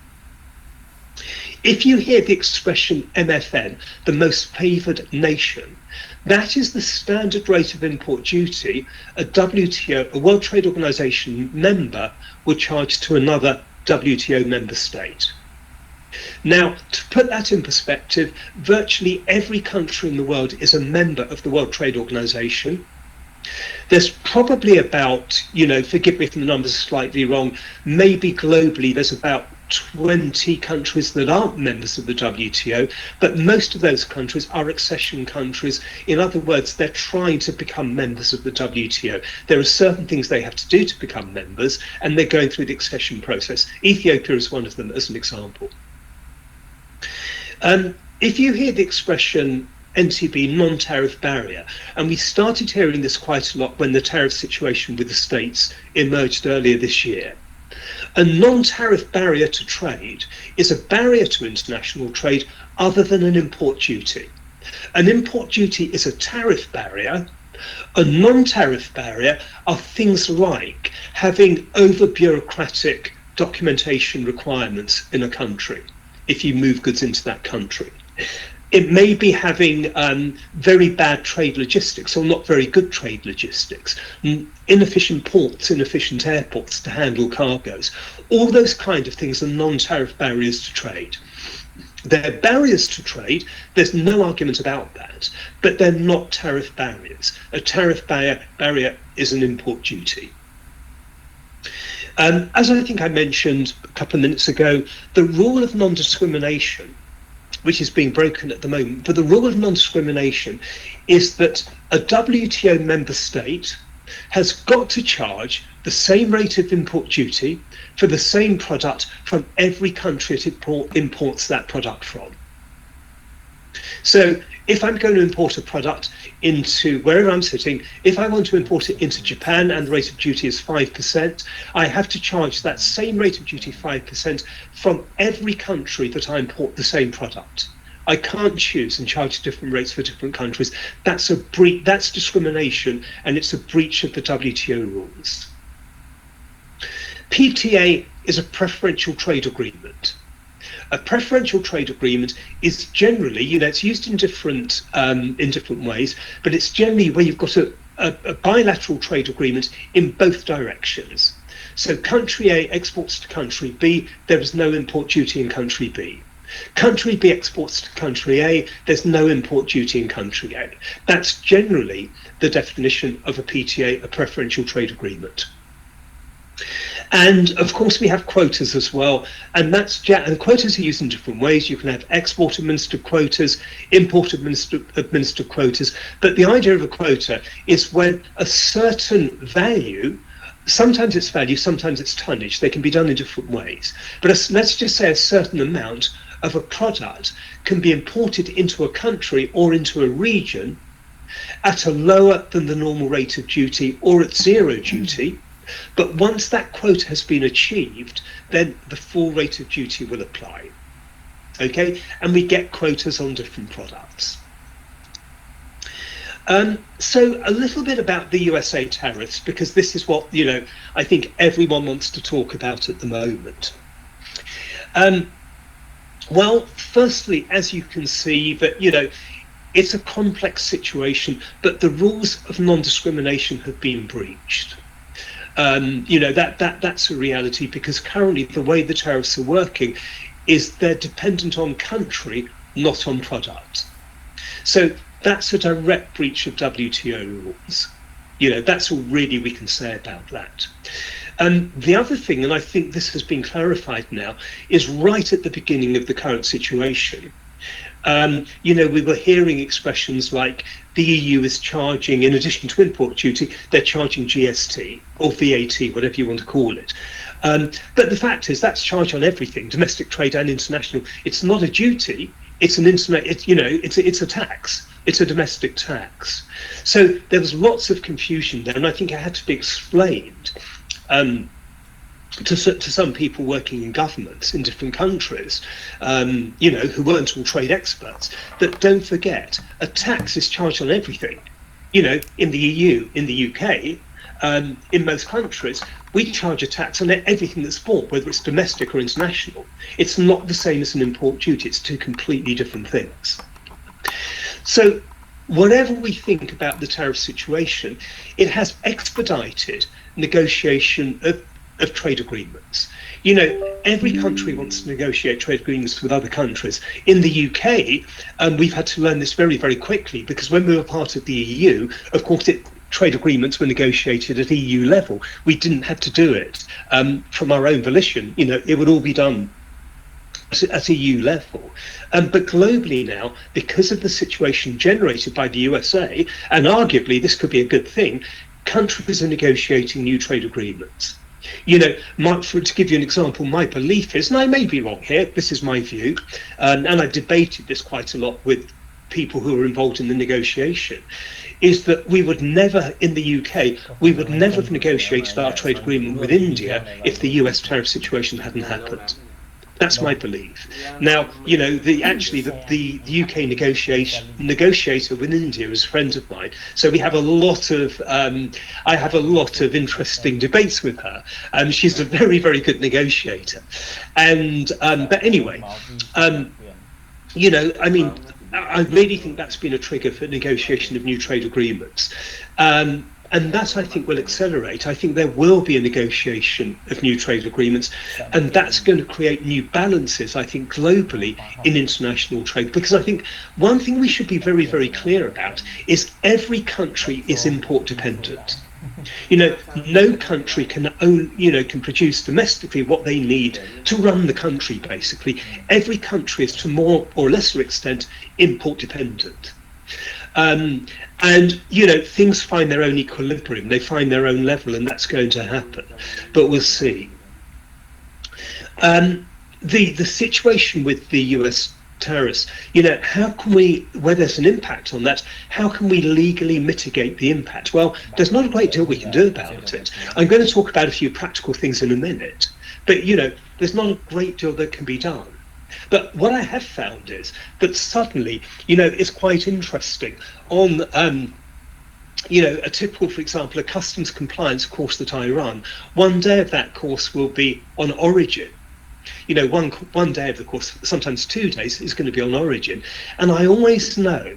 A: If you hear the expression MFN, the most favoured nation, that is the standard rate of import duty a WTO, a World Trade Organization member, would charge to another WTO member state. Now, to put that in perspective, virtually every country in the world is a member of the World Trade Organization. There's probably about, you know, forgive me if the numbers are slightly wrong, maybe globally there's about 20 countries that aren't members of the WTO, but most of those countries are accession countries. In other words, they're trying to become members of the WTO. There are certain things they have to do to become members, and they're going through the accession process. Ethiopia is one of them, as an example. If you hear the expression NTB, non-tariff barrier, and we started hearing this quite a lot when the tariff situation with the States emerged earlier this year. A non-tariff barrier to trade is a barrier to international trade other than an import duty. An import duty is a tariff barrier. A non-tariff barrier are things like having over-bureaucratic documentation requirements in a country if you move goods into that country. It may be having very bad trade logistics or not very good trade logistics, inefficient ports, inefficient airports to handle cargoes. All those kind of things are non-tariff barriers to trade. They're barriers to trade, there's no argument about that, but they're not tariff barriers. A tariff barrier is an import duty. As I think I mentioned a couple of minutes ago, the rule of non-discrimination, which is being broken at the moment, but the rule of non-discrimination is that a WTO member state has got to charge the same rate of import duty for the same product from every country it imports that product from. So if I'm going to import a product into wherever I'm sitting, if I want to import it into Japan and the rate of duty is 5%, I have to charge that same rate of duty 5% from every country that I import the same product. I can't choose and charge different rates for different countries. That's a breach, that's discrimination, and it's a breach of the WTO rules. PTA is a preferential trade agreement. A preferential trade agreement is generally, you know, it's used in different ways, but it's generally where you've got a bilateral trade agreement in both directions. So country A exports to country B, there is no import duty in country B. Country B exports to country A, there's no import duty in country A. That's generally the definition of a PTA, a preferential trade agreement. And of course we have quotas as well, and and quotas are used in different ways. You can have export administered quotas, import administered quotas, but the idea of a quota is when a certain value, sometimes it's value, sometimes it's tonnage, they can be done in different ways, but let's just say a certain amount of a product can be imported into a country or into a region at a lower than the normal rate of duty or at zero duty. But once that quota has been achieved, then the full rate of duty will apply. Okay, and we get quotas on different products. So a little bit about the USA tariffs, because this is what, I think everyone wants to talk about at the moment. Well, firstly, as you can see, that it's a complex situation, but the rules of non-discrimination have been breached. That's a reality, because currently the way the tariffs are working is they're dependent on country, not on product. So that's a direct breach of WTO rules. That's all really we can say about that. The other thing, and I think this has been clarified now, is right at the beginning of the current situation. We were hearing expressions like the EU is charging, in addition to import duty, they're charging GST or VAT, whatever you want to call it. But the fact is that's charged on everything, domestic trade and international. It's not a duty. It's an it's a tax. It's a domestic tax. So there was lots of confusion there, and I think it had to be explained to some people working in governments in different countries, who weren't all trade experts, that don't forget, a tax is charged on everything. In the EU, in the UK, in most countries, we charge a tax on everything that's bought, whether it's domestic or international. It's not the same as an import duty. It's two completely different things. So whatever we think about the tariff situation, it has expedited negotiation of trade agreements. Every country wants to negotiate trade agreements with other countries. In the UK, we've had to learn this very, very quickly, because when we were part of the EU, of course, trade agreements were negotiated at EU level. We didn't have to do it from our own volition. It would all be done at EU level. But globally now, because of the situation generated by the USA, and arguably this could be a good thing, countries are negotiating new trade agreements. To give you an example, my belief is, and I may be wrong here, this is my view, and I debated this quite a lot with people who are involved in the negotiation, is that we would never, in the UK, we would never have negotiated our trade agreement with India if the US tariff situation hadn't happened. That's my belief. Now, the UK negotiator with India is a friend of mine, so we have a lot of I have a lot of interesting debates with her. She's a very, very good negotiator, and but anyway, I really think that's been a trigger for negotiation of new trade agreements. And that, I think, will accelerate. I think there will be a negotiation of new trade agreements, and that's going to create new balances, I think, globally in international trade. Because I think one thing we should be very, very clear about is every country is import dependent. No country can produce domestically what they need to run the country, basically. Every country is, to more or lesser extent, import dependent. And things find their own equilibrium, they find their own level, and that's going to happen, but we'll see. The situation with the US tariffs, how can we, where there's an impact on that, how can we legally mitigate the impact? Well, there's not a great deal we can do about it. I'm going to talk about a few practical things in a minute, but there's not a great deal that can be done. But what I have found is that suddenly, it's quite interesting on, a typical, for example, a customs compliance course that I run, one day of that course will be on origin. One day of the course, sometimes 2 days, is going to be on origin. And I always know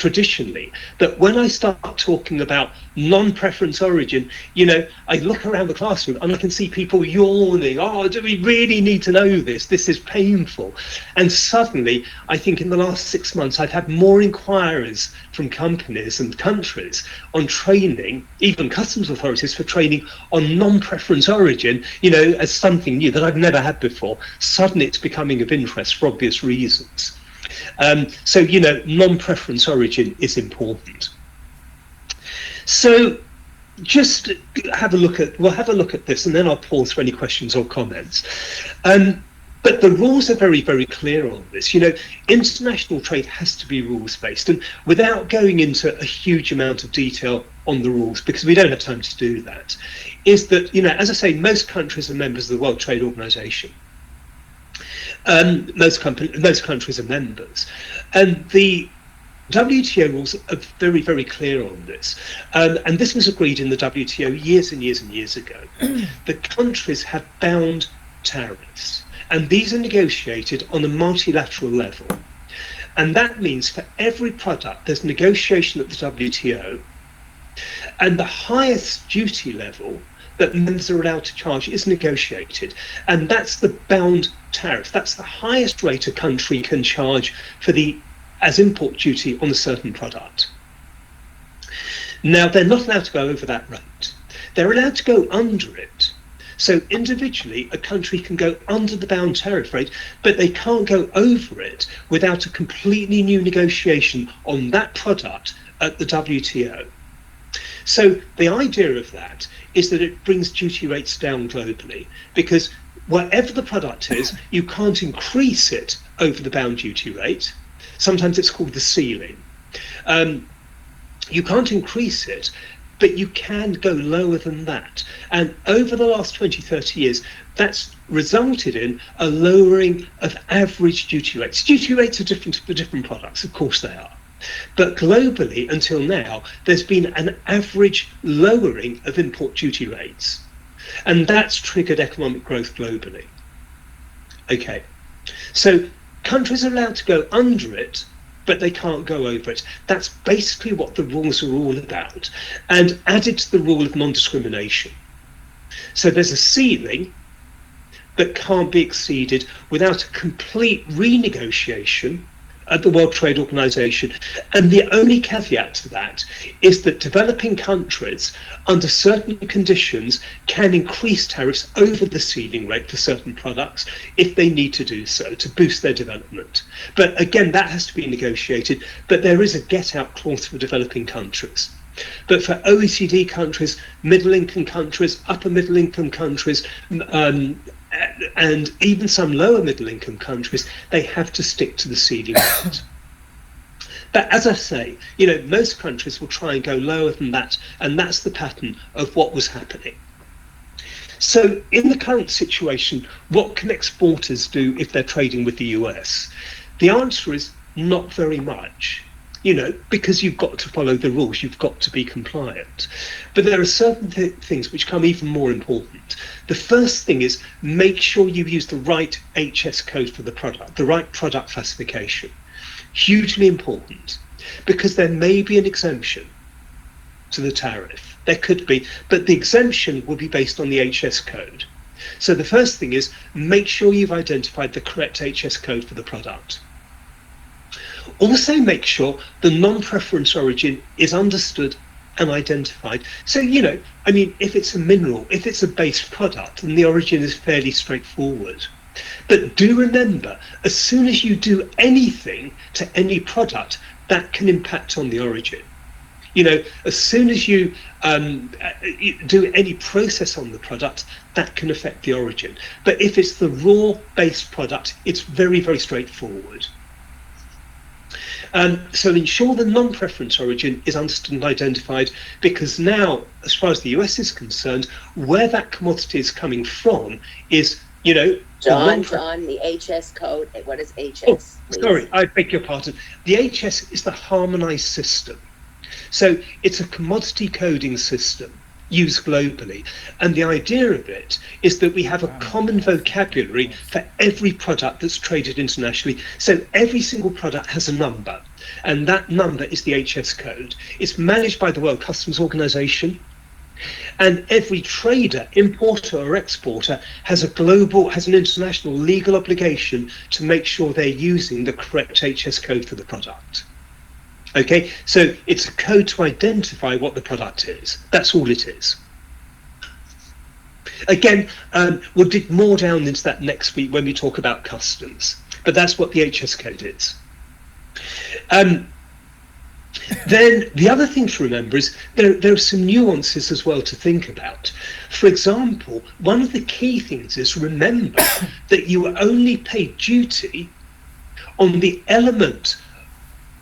A: traditionally that when I start talking about non-preference origin, you know, I look around the classroom and I can see people yawning. Oh, do we really need to know this? This is painful. And suddenly, I think in the last 6 months, I've had more inquiries from companies and countries on training, even customs authorities for training on non-preference origin, you know, as something new that I've never had before. Suddenly it's becoming of interest for obvious reasons. So, you know, non-preference origin is important. So just have a look at this, and then I'll pause for any questions or comments. But the rules are very, very clear on this. You know, international trade has to be rules-based, and without going into a huge amount of detail on the rules, because we don't have time to do that, is that, you know, as I say, most countries are members of the World Trade Organization. Most countries are members, and the WTO rules are very, very clear on this, and this was agreed in the WTO years and years and years ago. The countries have bound tariffs, and these are negotiated on a multilateral level, and that means for every product there's negotiation at the WTO, and the highest duty level that members are allowed to charge is negotiated, and that's the bound tariff. That's the highest rate a country can charge for as import duty on a certain product. Now, they're not allowed to go over that rate. They're allowed to go under it. So individually, a country can go under the bound tariff rate, but they can't go over it without a completely new negotiation on that product at the WTO. So the idea of that is that it brings duty rates down globally, because whatever the product is, you can't increase it over the bound duty rate. Sometimes it's called the ceiling. You can't increase it, but you can go lower than that. And over the last 20, 30 years, that's resulted in a lowering of average duty rates. Duty rates are different for different products, of course they are. But globally, until now, there's been an average lowering of import duty rates. And that's triggered economic growth globally. Okay, so countries are allowed to go under it, but they can't go over it. That's basically what the rules are all about, and added to the rule of non-discrimination. So there's a ceiling that can't be exceeded without a complete renegotiation at the World Trade Organization. And the only caveat to that is that developing countries, under certain conditions, can increase tariffs over the ceiling rate for certain products if they need to do so to boost their development. But again, that has to be negotiated, but there is a get-out clause for developing countries. But for OECD countries, middle-income countries, upper middle-income countries, and even some lower middle-income countries, they have to stick to the ceiling rate. But as I say, you know, most countries will try and go lower than that, and that's the pattern of what was happening. So in the current situation, what can exporters do if they're trading with the US? The answer is not very much. You know, because you've got to follow the rules, you've got to be compliant. But there are certain things which come even more important. The first thing is make sure you use the right HS code for the product, the right product classification. Hugely important, because there may be an exemption to the tariff. There could be, but the exemption will be based on the HS code. So the first thing is make sure you've identified the correct HS code for the product. Also make sure the non-preference origin is understood and identified. So, you know, I mean, if it's a mineral, if it's a base product, then the origin is fairly straightforward. But do remember, as soon as you do anything to any product, that can impact on the origin. You know, as soon as you do any process on the product, that can affect the origin. But if it's the raw base product, it's very, very straightforward. So ensure the non-preference origin is understood and identified, because now, as far as the US is concerned, where that commodity is coming from is, you know...
E: John, the HS code, what is HS? Oh,
A: sorry, I beg your pardon. The HS is the harmonized system. So it's a commodity coding system used globally. And the idea of it is that we have a common vocabulary for every product that's traded internationally. So every single product has a number. and that number is the HS code. It's managed by the World Customs Organization, and every trader, importer or exporter has an international legal obligation to make sure they're using the correct HS code for the product. Okay, so it's a code to identify what the product is. That's all it is. Again, we'll dig more down into that next week when we talk about customs, but that's what the HS code is. Then the other thing to remember is there are some nuances as well to think about. For example, one of the key things is remember that you only pay duty on the element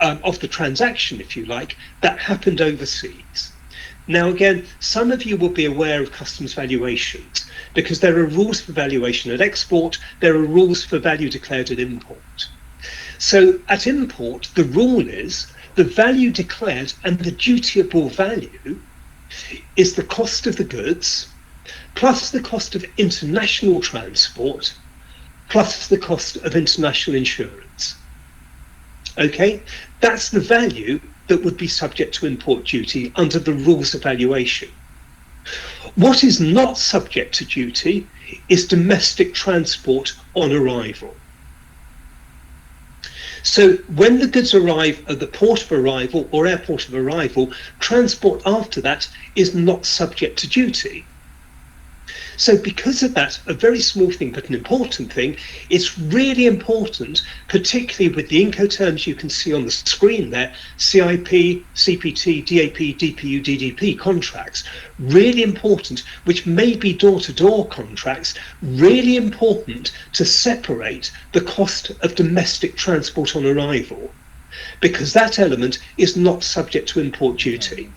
A: of the transaction, if you like, that happened overseas. Now, again, some of you will be aware of customs valuations because there are rules for valuation at export, there are rules for value declared at import. So at import, the rule is the value declared and the dutiable value is the cost of the goods plus the cost of international transport plus the cost of international insurance. Okay, that's the value that would be subject to import duty under the rules of valuation. What is not subject to duty is domestic transport on arrival. So when the goods arrive at the port of arrival or airport of arrival, transport after that is not subject to duty. So because of that, a very small thing but an important thing, it's really important, particularly with the Incoterms you can see on the screen there, CIP, CPT, DAP, DPU, DDP contracts, really important, which may be door-to-door contracts, really important to separate the cost of domestic transport on arrival, because that element is not subject to import duty.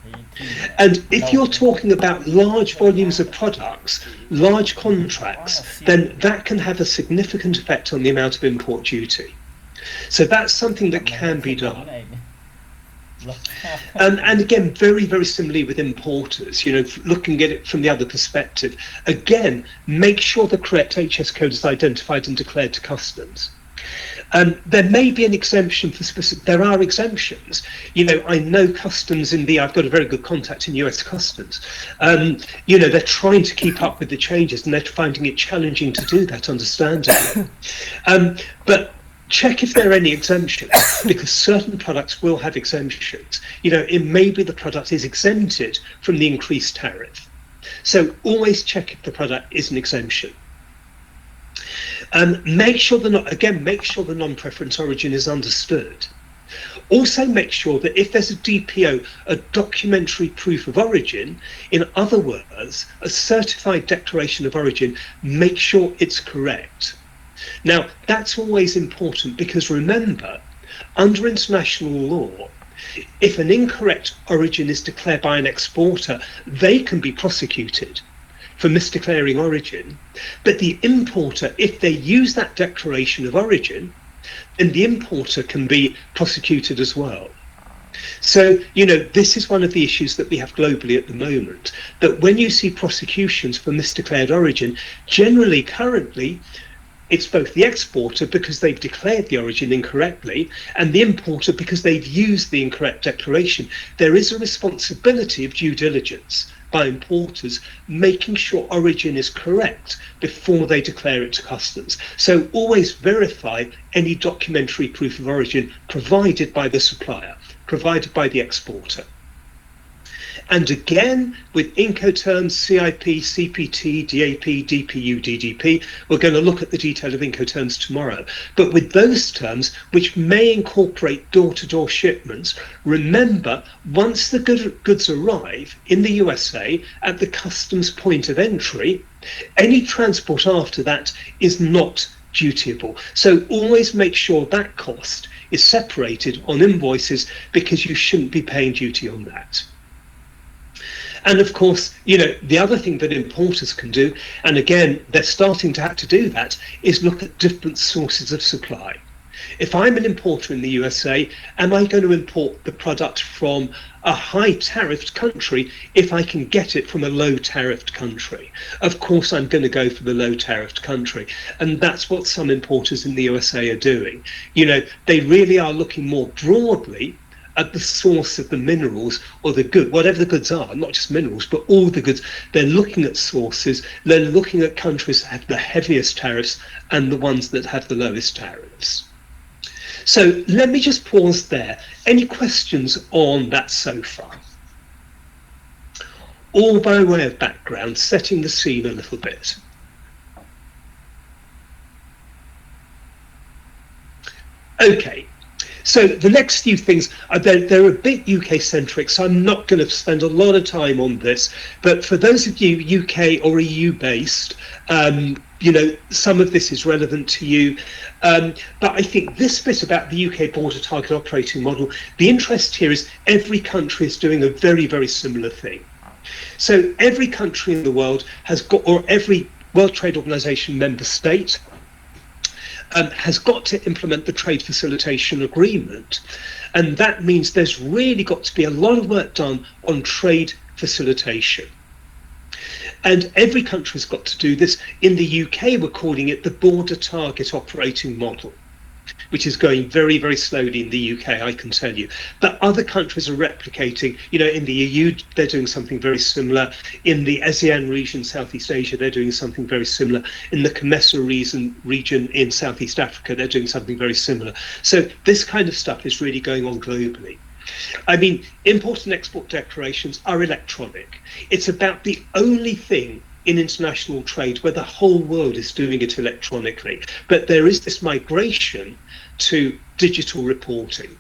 A: And if you're talking about large volumes of products, large contracts, then that can have a significant effect on the amount of import duty. So that's something that can be done. And again, very, very similarly with importers, you know, looking at it from the other perspective, again, make sure the correct HS code is identified and declared to customs. There may be an exemption for specific, there are exemptions. You know, I know customs I've got a very good contact in US Customs. You know, they're trying to keep up with the changes and they're finding it challenging to do that, understandably. But check if there are any exemptions, because certain products will have exemptions. You know, it may be the product is exempted from the increased tariff. So always check if the product is an exemption. Make sure the non-preference origin is understood. Also make sure that if there's a DPO, a documentary proof of origin, in other words, a certified declaration of origin, make sure it's correct. Now, that's always important because remember, under international law, if an incorrect origin is declared by an exporter, they can be prosecuted for misdeclaring origin, but the importer, if they use that declaration of origin, then the importer can be prosecuted as well. So, you know, this is one of the issues that we have globally at the moment, that when you see prosecutions for misdeclared origin, generally currently, it's both the exporter because they've declared the origin incorrectly and the importer because they've used the incorrect declaration. There is a responsibility of due diligence by importers making sure origin is correct before they declare it to customs. So always verify any documentary proof of origin provided by the supplier, provided by the exporter. And again, with Incoterms, CIP, CPT, DAP, DPU, DDP, we're going to look at the detail of Incoterms tomorrow. But with those terms, which may incorporate door-to-door shipments, remember, once the goods arrive in the USA at the customs point of entry, any transport after that is not dutiable. So always make sure that cost is separated on invoices because you shouldn't be paying duty on that. And of course, you know, the other thing that importers can do, and again, they're starting to have to do that, is look at different sources of supply. If I'm an importer in the USA, am I going to import the product from a high tariffed country if I can get it from a low tariffed country? Of course, I'm going to go for the low tariffed country. And that's what some importers in the USA are doing. You know, they really are looking more broadly at the source of the minerals or the good, whatever the goods are, not just minerals, but all the goods. They're looking at sources, they're looking at countries that have the heaviest tariffs and the ones that have the lowest tariffs. So let me just pause there. Any questions on that so far? All by way of background, setting the scene a little bit. Okay. So the next few things, they're a bit UK-centric, so I'm not going to spend a lot of time on this. But for those of you UK or EU-based, you know, some of this is relevant to you. But I think this bit about the UK border target operating model, the interest here is every country is doing a very, very similar thing. So every country in the world has got, or every World Trade Organization member state, has got to implement the trade facilitation agreement. And that means there's really got to be a lot of work done on trade facilitation. And every country's got to do this. In the UK, we're calling it the border target operating model, which is going very, very slowly in the UK, I can tell you. But other countries are replicating. You know, in the EU, they're doing something very similar. In the ASEAN region, Southeast Asia, they're doing something very similar. In the COMESA region in Southeast Africa, they're doing something very similar. So this kind of stuff is really going on globally. I mean, import and export declarations are electronic. It's about the only thing in international trade where the whole world is doing it electronically. But there is this migration to digital reporting.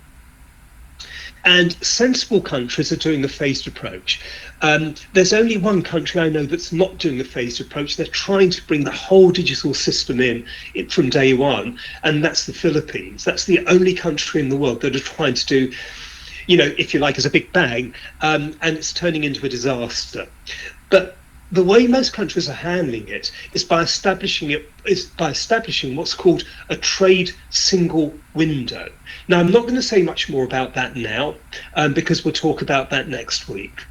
A: And sensible countries are doing a phased approach. There's only one country I know that's not doing a phased approach. They're trying to bring the whole digital system in from day one, and that's the Philippines. That's the only country in the world that are trying to do, you know, if you like, as a big bang, and it's turning into a disaster. But the way most countries are handling it is by establishing what's called a trade single window. Now, I'm not going to say much more about that now, because we'll talk about that next week.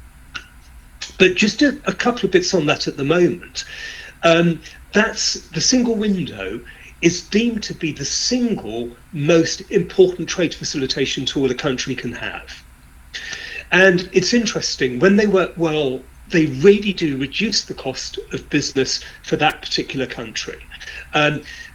A: But just a couple of bits on that at the moment. That's the single window is deemed to be the single most important trade facilitation tool a country can have. And it's interesting, when they work well, they really do reduce the cost of business for that particular country.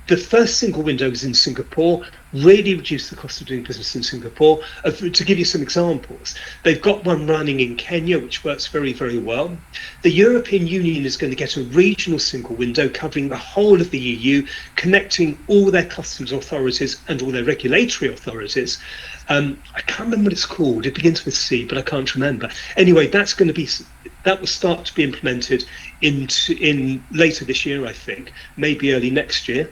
A: The first single window is in Singapore, really reduced the cost of doing business in Singapore. To give you some examples, they've got one running in Kenya, which works very, very well. The European Union is going to get a regional single window covering the whole of the EU, connecting all their customs authorities and all their regulatory authorities. I can't remember what it's called. It begins with C, but I can't remember. Anyway, that will start to be implemented in later this year, I think, maybe early next year.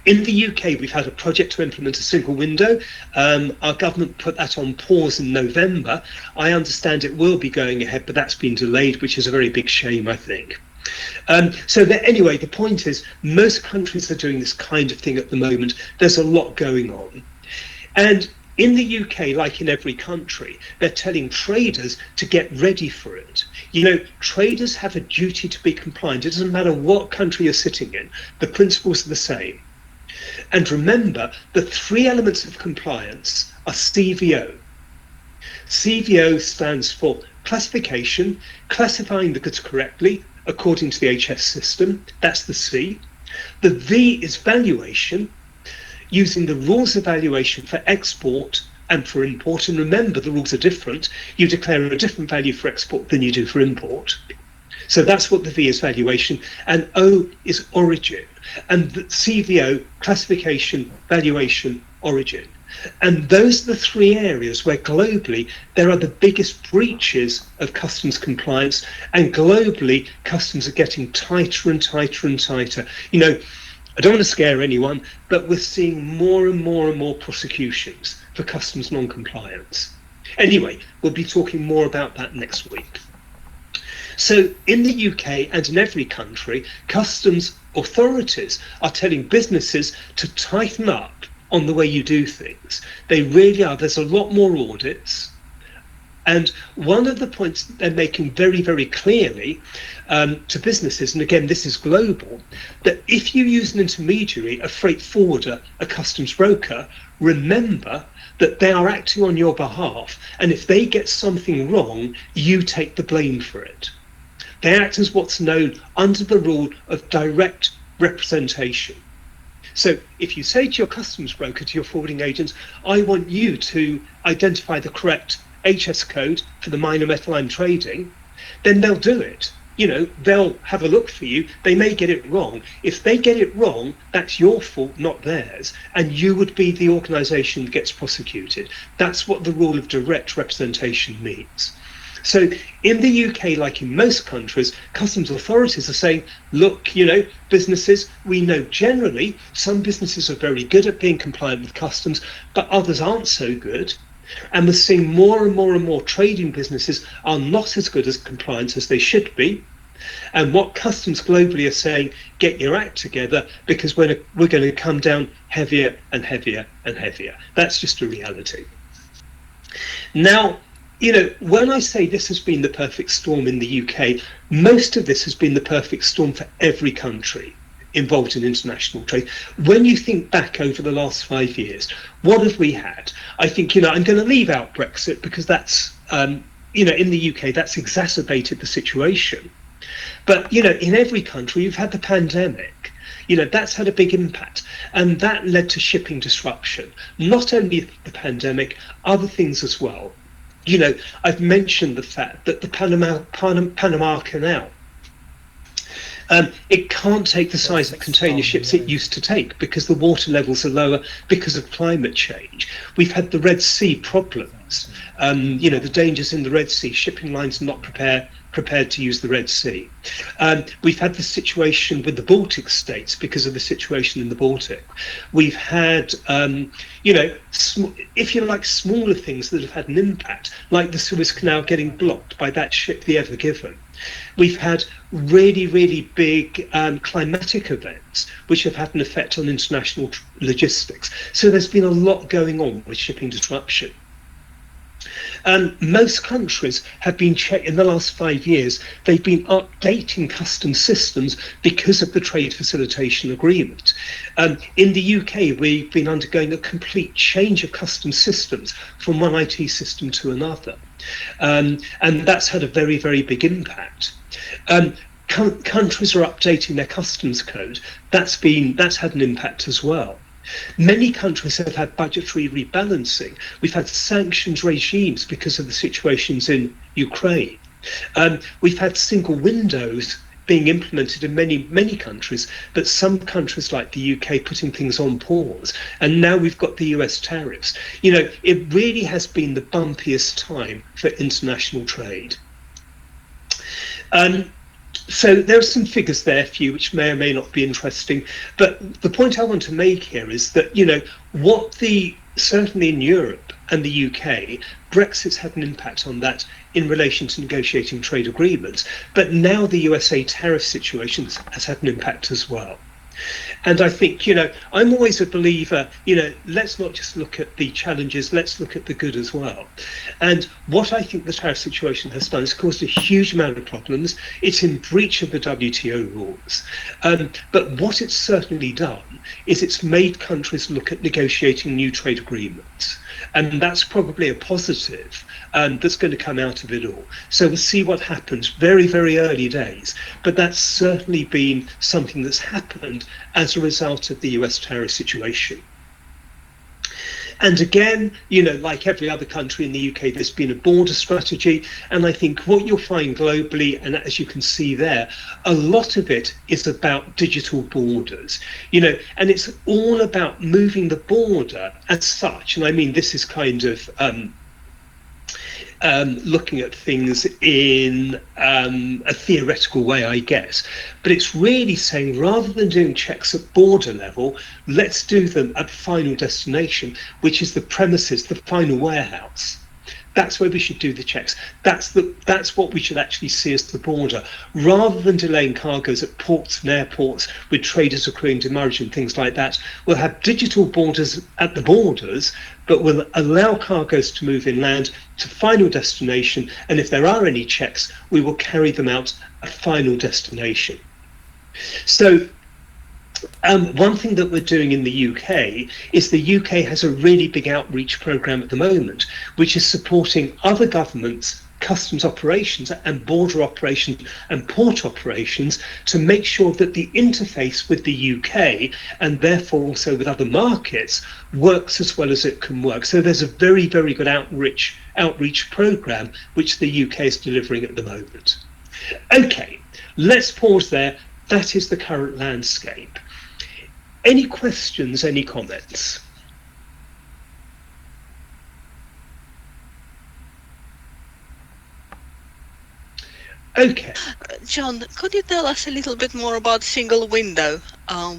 A: In the UK, we've had a project to implement a single window. Our government put that on pause in November. I understand it will be going ahead, but that's been delayed, which is a very big shame, I think. Anyway, the point is, most countries are doing this kind of thing at the moment. There's a lot going on. And in the UK, like in every country, they're telling traders to get ready for it. You know, traders have a duty to be compliant. It doesn't matter what country you're sitting in. The principles are the same. And remember, the three elements of compliance are CVO. CVO stands for classification, classifying the goods correctly according to the HS system. That's the C. The V is valuation, using the rules of valuation for export and for import. And remember, the rules are different. You declare a different value for export than you do for import. So that's what the V is, valuation, and O is origin. And the CVO, classification, valuation, origin. And those are the three areas where globally there are the biggest breaches of customs compliance, and globally customs are getting tighter and tighter and tighter. You know, I don't want to scare anyone, but we're seeing more and more and more prosecutions for customs non-compliance. Anyway, we'll be talking more about that next week. So in the UK and in every country, customs authorities are telling businesses to tighten up on the way you do things. They really are. There's a lot more audits. And one of the points that they're making very, very clearly to businesses, and again, this is global, that if you use an intermediary, a freight forwarder, a customs broker, remember that they are acting on your behalf. And if they get something wrong, you take the blame for it. They act as what's known under the rule of direct representation. So if you say to your customs broker, to your forwarding agent, I want you to identify the correct HS code for the minor metal I'm trading, then they'll do it. You know, they'll have a look for you. They may get it wrong. If they get it wrong, that's your fault, not theirs. And you would be the organisation that gets prosecuted. That's what the rule of direct representation means. So in the UK, like in most countries, customs authorities are saying, look, you know, businesses, we know generally some businesses are very good at being compliant with customs, but others aren't so good. And we're seeing more and more and more trading businesses are not as good as compliance as they should be. And what customs globally are saying, get your act together, because we're going to come down heavier and heavier and heavier. That's just a reality. Now, you know, when I say this has been the perfect storm in the UK, most of this has been the perfect storm for every country involved in international trade. When you think back over the last 5 years, what have we had? I think, you know, I'm going to leave out Brexit because that's, you know, in the UK, that's exacerbated the situation. But, you know, in every country, you've had the pandemic. You know, that's had a big impact. And that led to shipping disruption. Not only the pandemic, other things as well. You know, I've mentioned the fact that the Panama Canal, it can't take the size of container ships it used to take because the water levels are lower because of climate change. We've had the Red Sea problems, you know, the dangers in the Red Sea, shipping lines not prepared to use the Red Sea. We've had the situation with the Baltic states because of the situation in the Baltic. We've had, you know, if you like, smaller things that have had an impact, like the Suez Canal getting blocked by that ship, the Ever Given. We've had really, really big climatic events which have had an effect on international logistics. So there's been a lot going on with shipping disruption. Most countries have been in the last 5 years, they've been updating customs systems because of the trade facilitation agreement. In the UK, we've been undergoing a complete change of customs systems from one IT system to another. And that's had a very, very big impact. Countries are updating their customs code. That's had an impact as well. Many countries have had budgetary rebalancing. We've had sanctions regimes because of the situations in Ukraine. We've had single windows being implemented in many, many countries, but some countries like the UK putting things on pause. And now we've got the US tariffs. You know, it really has been the bumpiest time for international trade. So there are some figures there for you which may or may not be interesting, but the point I want to make here is that, you know, certainly in Europe and the UK, Brexit's had an impact on that in relation to negotiating trade agreements, but now the USA tariff situation has had an impact as well. And I think, you know, I'm always a believer, you know, let's not just look at the challenges, let's look at the good as well. And what I think the tariff situation has done is caused a huge amount of problems. It's in breach of the WTO rules. But what it's certainly done is it's made countries look at negotiating new trade agreements. And that's probably a positive that's going to come out of it all. So we'll see what happens. Very, very early days. But that's certainly been something that's happened as a result of the US tariff situation. And again, you know, like every other country in the UK, there's been a border strategy. And I think what you'll find globally, and as you can see there, a lot of it is about digital borders, you know, and it's all about moving the border as such. And I mean, this is kind of looking at things in a theoretical way, I guess. But it's really saying, rather than doing checks at border level, let's do them at final destination, which is the premises, the final warehouse. That's where we should do the checks. That's what we should actually see as the border, rather than delaying cargoes at ports and airports with traders accruing demurrage and things like that. We'll have digital borders at the borders, but we'll allow cargoes to move inland to final destination, and if there are any checks, we will carry them out at final destination. So one thing that we're doing in the UK is the UK has a really big outreach program at the moment, which is supporting other governments, customs operations and border operations and port operations to make sure that the interface with the UK and therefore also with other markets works as well as it can work. So there's a very, very good outreach program which the UK is delivering at the moment. Okay, let's pause there. That is the current landscape. Any questions, any comments? Okay.
G: John, could you tell us a little bit more about single window,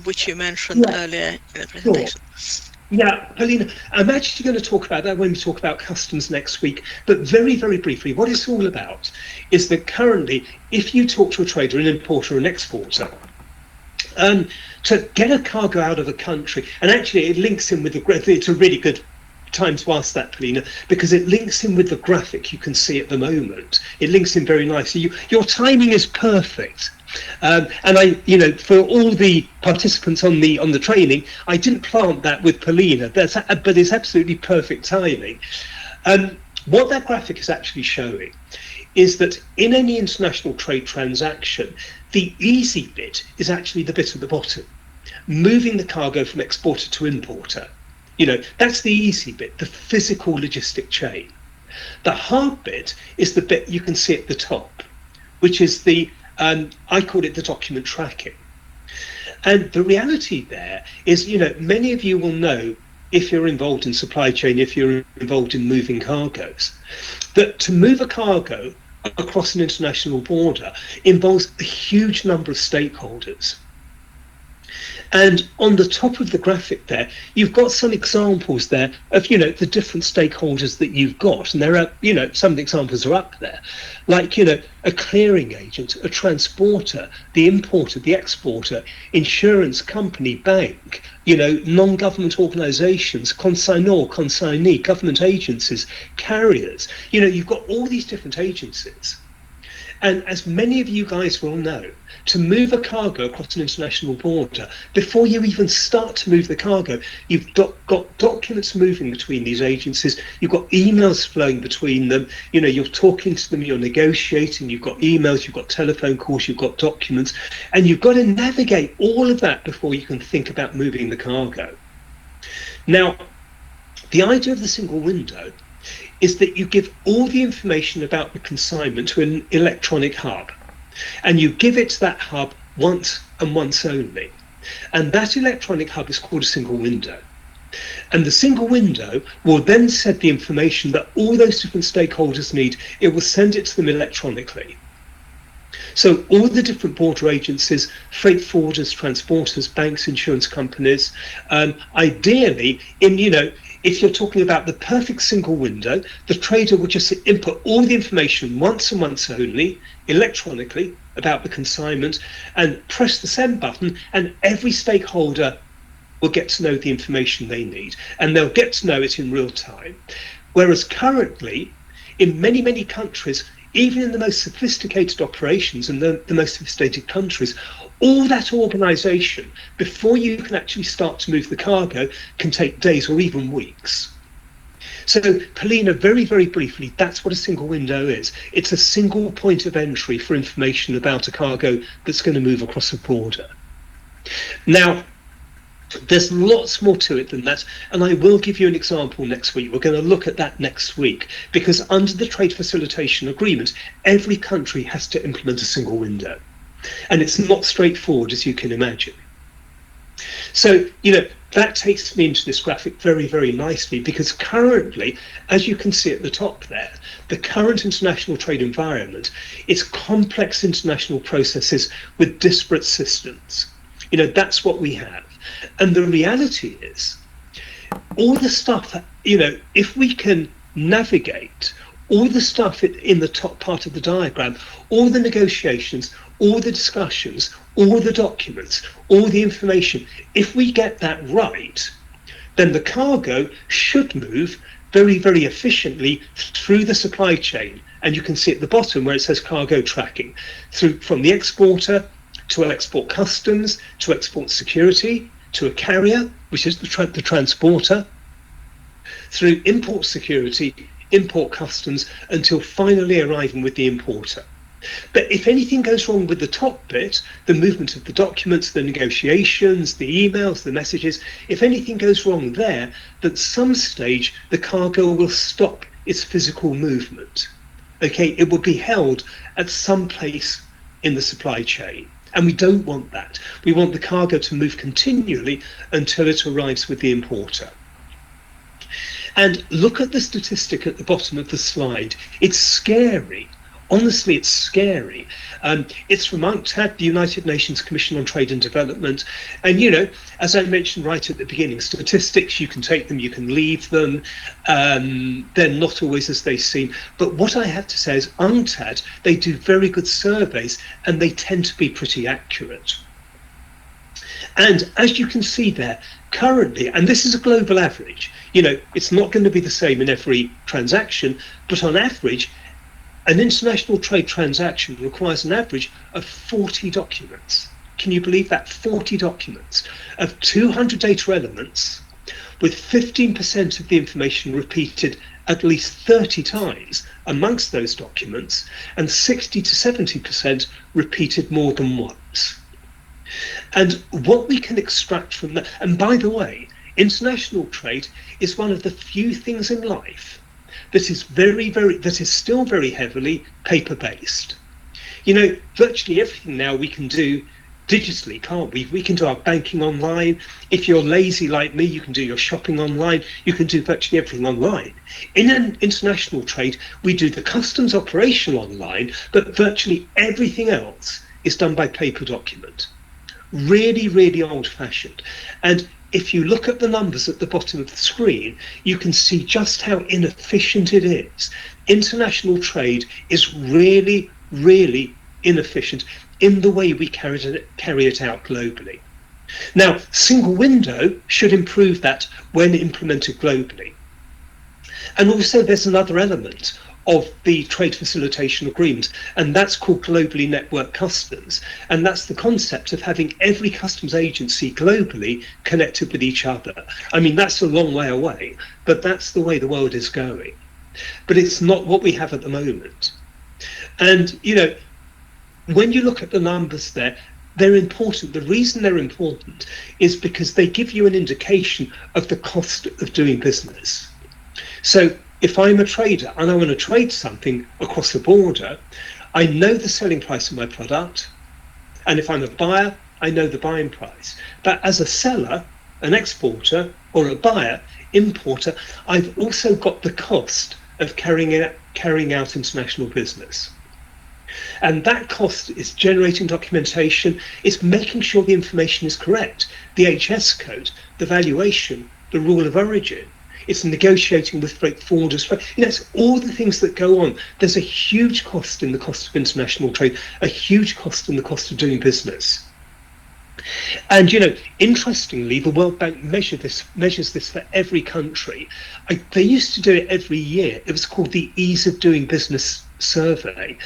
G: which you mentioned earlier in the presentation?
A: Sure. Yeah, Paulina, I'm actually going to talk about that when we talk about customs next week. But very, very briefly, what it's all about is that currently, if you talk to a trader, an importer, an exporter, to get a cargo out of a country, and actually it links in with it's a really good time to ask that, Paulina, because it links in with the graphic you can see at the moment. It links in very nicely. Your timing is perfect. And I, for all the participants on the training, I didn't plant that with Paulina, but it's absolutely perfect timing. What that graphic is actually showing is that in any international trade transaction, the easy bit is actually the bit at the bottom, moving the cargo from exporter to importer. That's the easy bit, the physical logistic chain. The hard bit is the bit you can see at the top, which is the, I call it the document tracking. And the reality there is, many of you will know, if you're involved in supply chain, if you're involved in moving cargoes, that to move a cargo across an international border involves a huge number of stakeholders. And on the top of the graphic there, you've got some examples there of, the different stakeholders that you've got. And there are, some of the examples are up there, like, a clearing agent, a transporter, the importer, the exporter, insurance company, bank, non-government organizations, consignor, consignee, government agencies, carriers. You've got all these different agencies. And as many of you guys will know, to move a cargo across an international border, before you even start to move the cargo, you've got documents moving between these agencies, you've got emails flowing between them, you're talking to them, you're negotiating, you've got emails, you've got telephone calls, you've got documents, and you've got to navigate all of that before you can think about moving the cargo. Now, the idea of the single window is that you give all the information about the consignment to an electronic hub, and you give it to that hub once and once only. And that electronic hub is called a single window. And the single window will then send the information that all those different stakeholders need. It will send it to them electronically. So all the different border agencies, freight forwarders, transporters, banks, insurance companies, ideally, if you're talking about the perfect single window, the trader will just input all the information once and once only, electronically, about the consignment, and press the send button, and every stakeholder will get to know the information they need, and they'll get to know it in real time. Whereas currently, in many, many countries, even in the most sophisticated operations and the most sophisticated countries, all that organisation, before you can actually start to move the cargo, can take days or even weeks. So, Paulina, very, very briefly, that's what a single window is. It's a single point of entry for information about a cargo that's going to move across a border. Now, there's lots more to it than that, and I will give you an example next week. We're going to look at that next week, because under the Trade Facilitation Agreement, every country has to implement a single window. And it's not straightforward, as you can imagine. So, that takes me into this graphic very, very nicely, because currently, as you can see at the top there, the current international trade environment is complex international processes with disparate systems. That's what we have. And the reality is, all the stuff, if we can navigate all the stuff in the top part of the diagram, all the negotiations, all the discussions, all the documents, all the information, if we get that right, then the cargo should move very, very efficiently through the supply chain. And you can see at the bottom where it says cargo tracking, from the exporter to export customs, to export security, to a carrier, which is the transporter, through import security, import customs, until finally arriving with the importer. But if anything goes wrong with the top bit, the movement of the documents, the negotiations, the emails, the messages, if anything goes wrong there, at some stage the cargo will stop its physical movement. Okay, it will be held at some place in the supply chain. And we don't want that. We want the cargo to move continually until it arrives with the importer. And look at the statistic at the bottom of the slide. It's scary. Honestly, it's scary. It's from UNCTAD, the United Nations Commission on Trade and Development. And, you know, as I mentioned right at the beginning, statistics, you can take them, you can leave them. They're not always as they seem. But what I have to say is UNCTAD, they do very good surveys and they tend to be pretty accurate. And as you can see there, currently, and this is a global average, you know, it's not going to be the same in every transaction, but on average, an international trade transaction requires an average of 40 documents. Can you believe that? 40 documents of 200 data elements, with 15% of the information repeated at least 30 times amongst those documents, and 60 to 70% repeated more than once. And what we can extract from that, and by the way, international trade is one of the few things in life that is still very heavily paper-based. You know, virtually everything now we can do digitally, can't we? We can do our banking online. If you're lazy like me, you can do your shopping online. You can do virtually everything online. In an international trade, we do the customs operation online, but virtually everything else is done by paper document. Really, really old-fashioned. And if you look at the numbers at the bottom of the screen, you can see just how inefficient it is. International trade is really, really inefficient in the way we carry it out globally. Now, single window should improve that when implemented globally. And also there's another element of the trade facilitation agreement, and that's called globally networked customs. And that's the concept of having every customs agency globally connected with each other. I mean, that's a long way away, but that's the way the world is going. But it's not what we have at the moment. And, you know, when you look at the numbers there, they're important. The reason they're important is because they give you an indication of the cost of doing business. So if I'm a trader and I want to trade something across the border, I know the selling price of my product. And if I'm a buyer, I know the buying price. But as a seller, an exporter, or a buyer, importer, I've also got the cost of carrying out international business. And that cost is generating documentation, it's making sure the information is correct, the HS code, the valuation, the rule of origin. It's negotiating with freight forwarders. You know, it's all the things that go on. There's a huge cost in the cost of international trade, a huge cost in the cost of doing business. And, you know, interestingly, the World Bank measures this for every country. They used to do it every year. It was called the Ease of Doing Business Survey.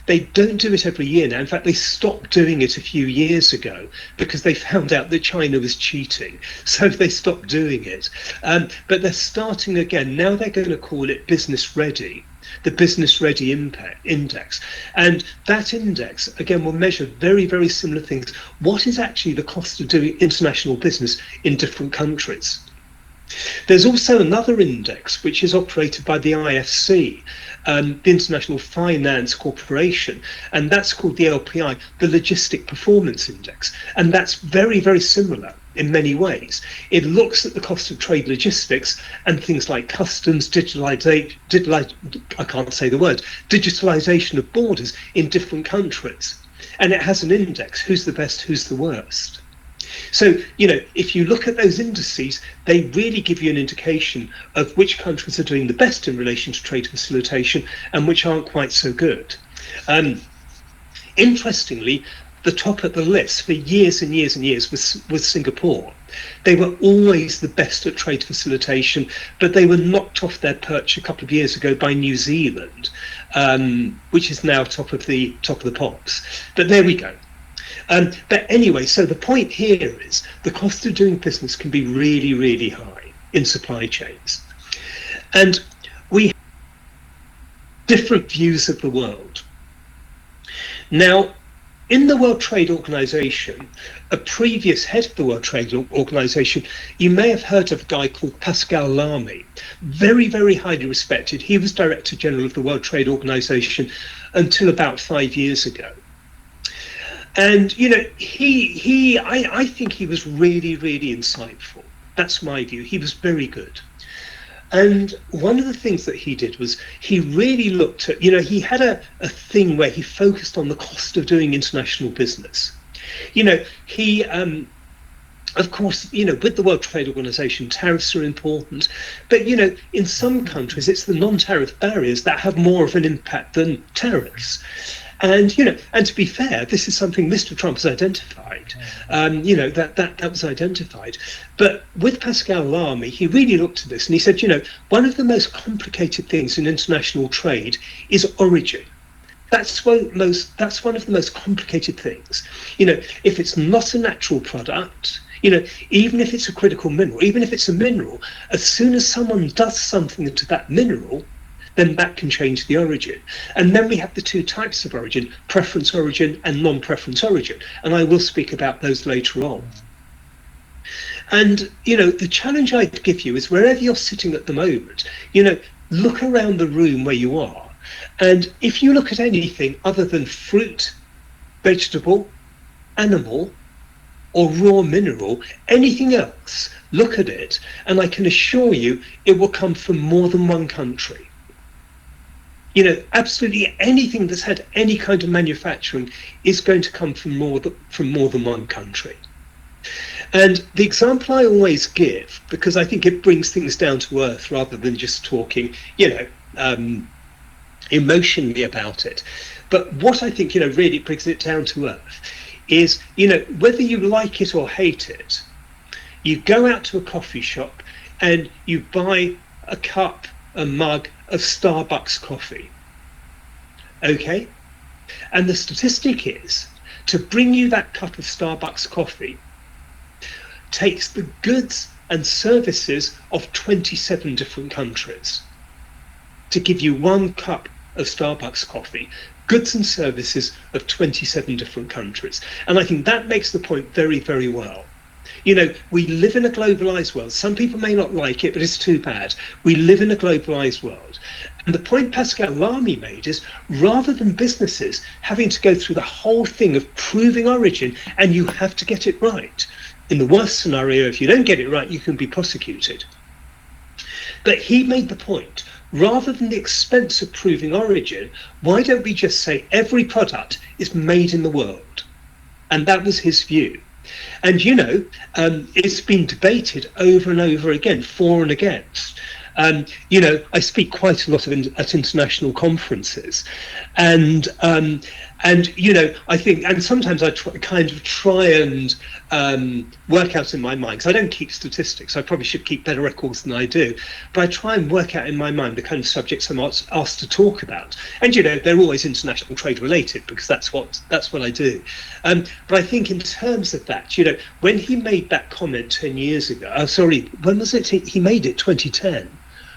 A: They don't do it every year now. In fact, they stopped doing it a few years ago because they found out that China was cheating. So they stopped doing it. But they're starting again. Now they're going to call it Business Ready, the Business Ready Index. And that index, again, will measure very, very similar things. What is actually the cost of doing international business in different countries? There's also another index which is operated by the IFC, the International Finance Corporation, and that's called the LPI, the Logistic Performance Index. And that's very, very similar in many ways. It looks at the cost of trade logistics and things like customs, digitalization of borders in different countries. And it has an index, who's the best, who's the worst. So, if you look at those indices, they really give you an indication of which countries are doing the best in relation to trade facilitation and which aren't quite so good. Interestingly, the top of the list for years and years and years was Singapore. They were always the best at trade facilitation, but they were knocked off their perch a couple of years ago by New Zealand, which is now top of the pops. But there we go. But anyway, so the point here is the cost of doing business can be really, really high in supply chains. And we have different views of the world. Now, in the World Trade Organization, a previous head of the World Trade Organization, you may have heard of a guy called Pascal Lamy, very, very highly respected. He was Director General of the World Trade Organization until about 5 years ago. And, I think he was really, really insightful. That's my view. He was very good. And one of the things that he did was he really looked at, he had a thing where he focused on the cost of doing international business. He, of course, with the World Trade Organization, tariffs are important. But, in some countries, it's the non-tariff barriers that have more of an impact than tariffs. And, and to be fair, this is something Mr. Trump has identified, that was identified. But with Pascal Lamy, he really looked at this and he said, one of the most complicated things in international trade is origin. That's one of the most complicated things. If it's not a natural product, even if it's a critical mineral, even if it's a mineral, as soon as someone does something to that mineral, then that can change the origin. And then we have the two types of origin, preference origin and non-preference origin. And I will speak about those later on. And, the challenge I'd give you is wherever you're sitting at the moment, look around the room where you are. And if you look at anything other than fruit, vegetable, animal, or raw mineral, anything else, look at it. And I can assure you it will come from more than one country. Absolutely anything that's had any kind of manufacturing is going to come from more than one country. And the example I always give, because I think it brings things down to earth rather than just talking, emotionally about it. But what I think, really brings it down to earth is, whether you like it or hate it, you go out to a coffee shop and you buy a cup, a mug of Starbucks coffee. Okay? And the statistic is, to bring you that cup of Starbucks coffee takes the goods and services of 27 different countries. To give you one cup of Starbucks coffee, goods and services of 27 different countries. And I think that makes the point very, very well. We live in a globalized world. Some people may not like it, but it's too bad. We live in a globalized world. And the point Pascal Lamy made is, rather than businesses having to go through the whole thing of proving origin, and you have to get it right. In the worst scenario, if you don't get it right, you can be prosecuted. But he made the point, rather than the expense of proving origin, why don't we just say every product is made in the world? And that was his view. And, it's been debated over and over again, for and against. I speak quite a lot at international conferences, and I think, and sometimes I try and work out in my mind, because I don't keep statistics. I probably should keep better records than I do, but I try and work out in my mind the kind of subjects I'm asked to talk about. And they're always international trade related, because that's what I do. But I think in terms of that, when he made that comment 10 years ago, when was it? He made it 2010.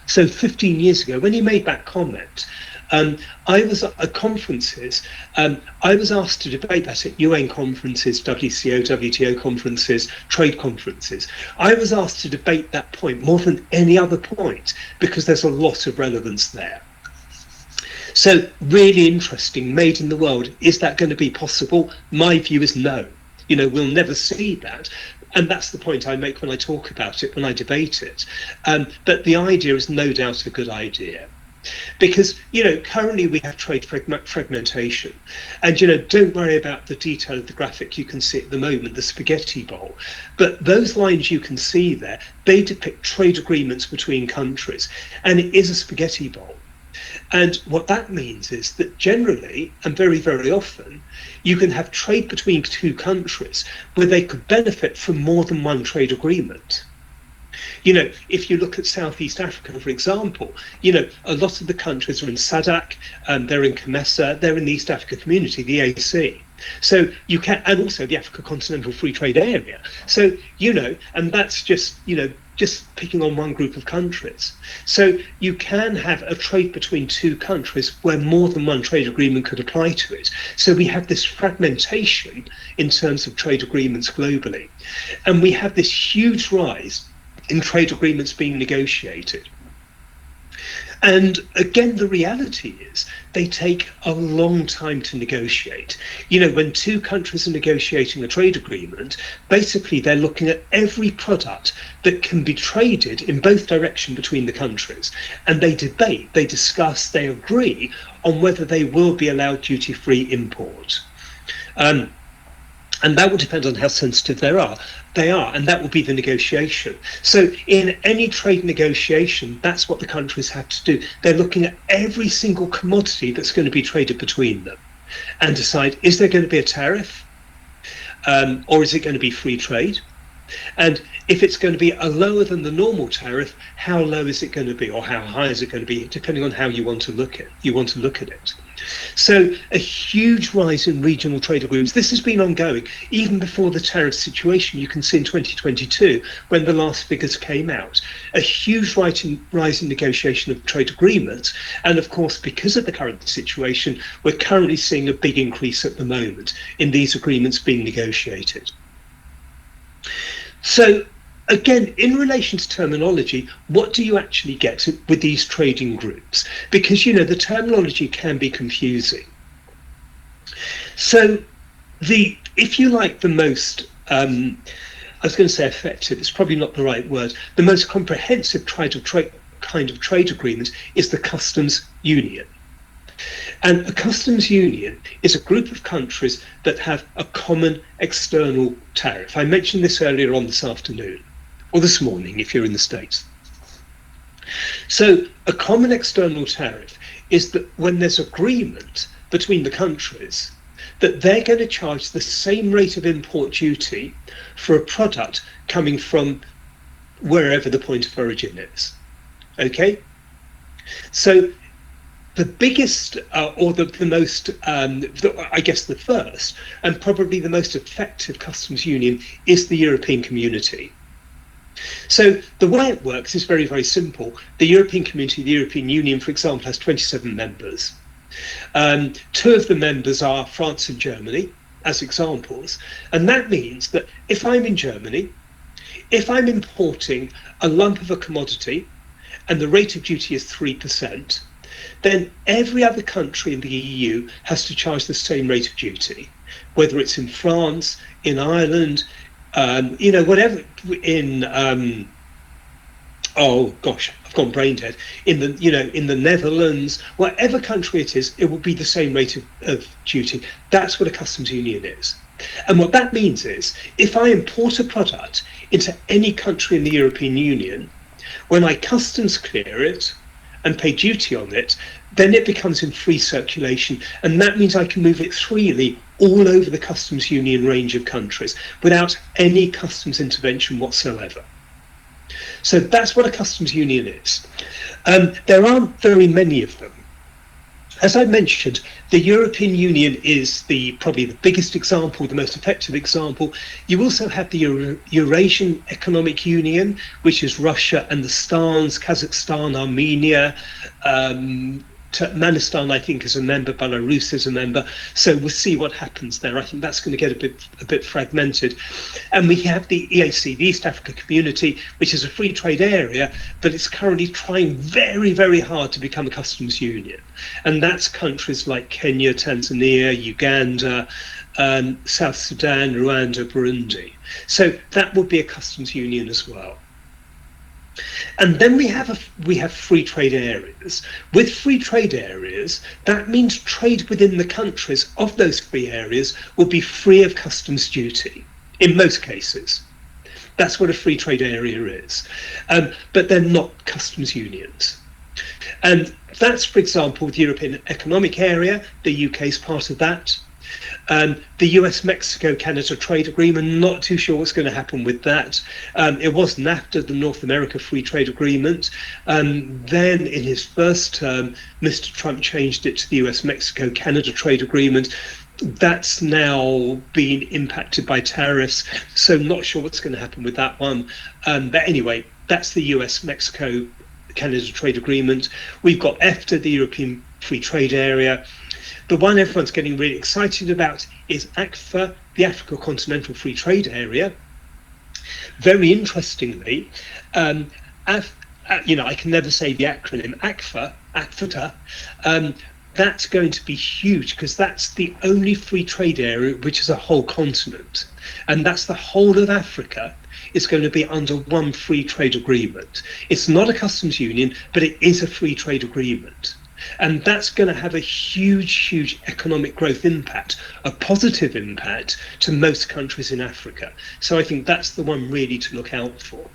A: So 15 years ago, when he made that comment, I was at conferences. I was asked to debate that at UN conferences, WCO, WTO conferences, trade conferences. I was asked to debate that point more than any other point, because there's a lot of relevance there. So really interesting, made in the world. Is that going to be possible? My view is no. We'll never see that. And that's the point I make when I talk about it, when I debate it. But the idea is no doubt a good idea. Because, currently we have trade fragmentation. And, don't worry about the detail of the graphic you can see at the moment, the spaghetti bowl. But those lines you can see there, they depict trade agreements between countries. And it is a spaghetti bowl. And what that means is that generally, and very, very often, you can have trade between two countries where they could benefit from more than one trade agreement. If you look at Southeast Africa, for example, a lot of the countries are in SADC, they're in COMESA, they're in the East Africa Community, the EAC. So you can, and also the Africa Continental Free Trade Area. So, and that's just picking on one group of countries. So you can have a trade between two countries where more than one trade agreement could apply to it. So we have this fragmentation in terms of trade agreements globally. And we have this huge rise in trade agreements being negotiated. And again, the reality is they take a long time to negotiate. When two countries are negotiating a trade agreement, basically they're looking at every product that can be traded in both directions between the countries. And they debate, they discuss, they agree on whether they will be allowed duty-free import. And that will depend on how sensitive they are, and that will be the negotiation. So in any trade negotiation, that's what the countries have to do. They're looking at every single commodity that's going to be traded between them and decide, is there going to be a tariff, or is it going to be free trade? And if it's going to be a lower than the normal tariff, how low is it going to be, or how high is it going to be, depending on how you want to look at it. So a huge rise in regional trade agreements. This has been ongoing even before the tariff situation. You can see in 2022, when the last figures came out, a huge rise in negotiation of trade agreements. And of course, because of the current situation, we're currently seeing a big increase at the moment in these agreements being negotiated. So again, in relation to terminology, what do you actually get with these trading groups? Because, the terminology can be confusing. So if you like the most, I was going to say effective, it's probably not the right word, the most comprehensive kind of trade agreement is the customs union. And a customs union is a group of countries that have a common external tariff. I mentioned this earlier on this afternoon, or this morning if you're in the States. So a common external tariff is that when there's agreement between the countries that they're going to charge the same rate of import duty for a product coming from wherever the point of origin is. Okay? So the biggest, or the most, I guess the first, and probably the most effective customs union is the European Community. So the way it works is very, very simple. The European Community, the European Union, for example, has 27 members. Two of the members are France and Germany, as examples. And that means that if I'm in Germany, if I'm importing a lump of a commodity and the rate of duty is 3%, then every other country in the EU has to charge the same rate of duty, whether it's in France, in Ireland, whatever, in oh gosh, I've gone brain dead, in the Netherlands, whatever country it is, it will be the same rate of duty. That's what a customs union is. And what that means is, if I import a product into any country in the European Union, when I customs clear it and pay duty on it, then it becomes in free circulation. And that means I can move it freely all over the customs union range of countries without any customs intervention whatsoever. So that's what a customs union is. There aren't very many of them. As I mentioned, the European Union is probably the biggest example, the most effective example. You also have the Eurasian Economic Union, which is Russia and the Stans, Kazakhstan, Armenia, Turkmenistan, I think, is a member, Belarus is a member. So we'll see what happens there. I think that's going to get a bit fragmented. And we have the EAC, the East Africa Community, which is a free trade area, but it's currently trying very, very hard to become a customs union. And that's countries like Kenya, Tanzania, Uganda, South Sudan, Rwanda, Burundi. So that would be a customs union as well. And then we have free trade areas. With free trade areas, that means trade within the countries of those free areas will be free of customs duty in most cases. That's what a free trade area is. But they're not customs unions. And that's, for example, the European Economic Area. The UK is part of that. The US-Mexico-Canada trade agreement, not too sure what's going to happen with that. It was NAFTA, the North America Free Trade Agreement. Then in his first term, Mr. Trump changed it to the US-Mexico-Canada trade agreement. That's now been impacted by tariffs, so not sure what's going to happen with that one. But anyway, that's the US-Mexico-Canada trade agreement. We've got EFTA, the European Free Trade Area. The one everyone's getting really excited about is ACFA, the Africa Continental Free Trade Area. Very interestingly, I can never say the acronym ACFA, that's going to be huge because that's the only free trade area which is a whole continent. And that's the whole of Africa is going to be under one free trade agreement. It's not a customs union, but it is a free trade agreement. And that's going to have a huge economic growth impact, a positive impact to most countries in Africa. So I think that's the one really to look out for.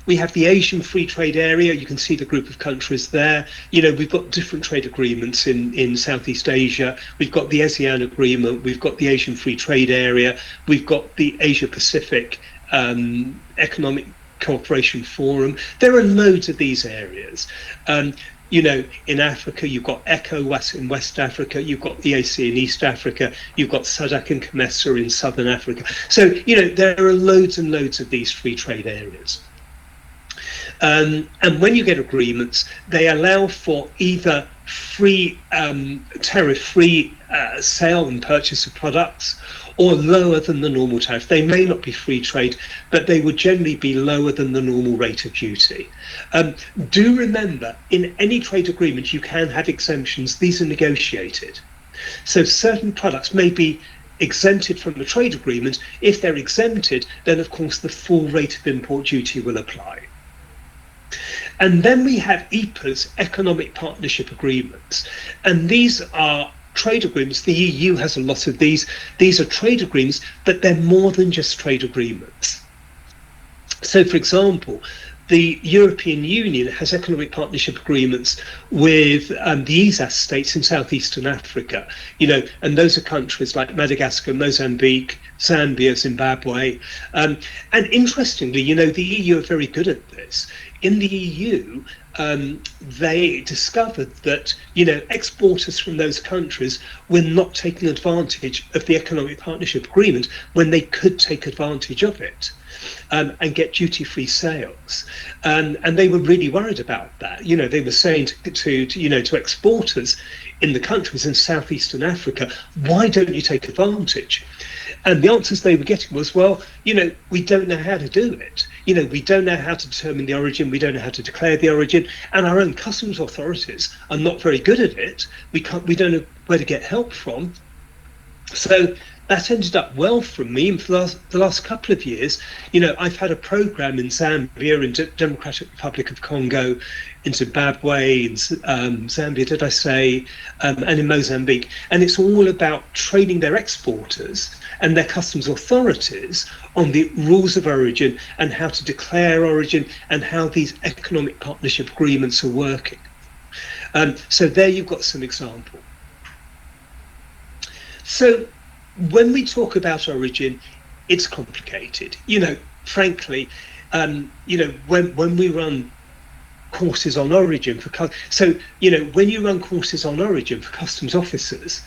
A: We have the Asian Free Trade Area. You can see the group of countries there. We've got different trade agreements in Southeast Asia. We've got the ASEAN agreement. We've got the Asian Free Trade Area. We've got the Asia Pacific Economic Cooperation Forum. There are loads of these areas. In Africa, you've got ECOWAS in West Africa, you've got EAC in East Africa, you've got SADC and COMESA in Southern Africa. So, there are loads and loads of these free trade areas. And when you get agreements, they allow for either free tariff-free sale and purchase of products, or lower than the normal tariff. They may not be free trade, but they would generally be lower than the normal rate of duty. Do remember, in any trade agreement, you can have exemptions. These are negotiated. So certain products may be exempted from the trade agreement. If they're exempted, then of course the full rate of import duty will apply. And then we have EPAs, Economic Partnership Agreements. And these are trade agreements. The EU has a lot of these. These are trade agreements, but they're more than just trade agreements. So, for example, the European Union has economic partnership agreements with the ESAS states in southeastern Africa, and those are countries like Madagascar, Mozambique, Zambia, Zimbabwe. And interestingly, the EU are very good at this. In the EU, they discovered that, exporters from those countries were not taking advantage of the economic partnership agreement when they could take advantage of it. And get duty-free sales, and they were really worried about that. They were saying to exporters in the countries in southeastern Africa, why don't you take advantage? And the answers they were getting was, well, we don't know how to do it. We don't know how to determine the origin. We don't know how to declare the origin, and our own customs authorities are not very good at it. We don't know where to get help from. So that ended up well for me. And for the last couple of years, I've had a program in Zambia, in Democratic Republic of Congo, in Zimbabwe, in Zambia, did I say, and in Mozambique. And it's all about training their exporters and their customs authorities on the rules of origin and how to declare origin and how these economic partnership agreements are working. So there you've got some example. So when we talk about origin, it's complicated. Frankly, when we run courses on origin when you run courses on origin for customs officers,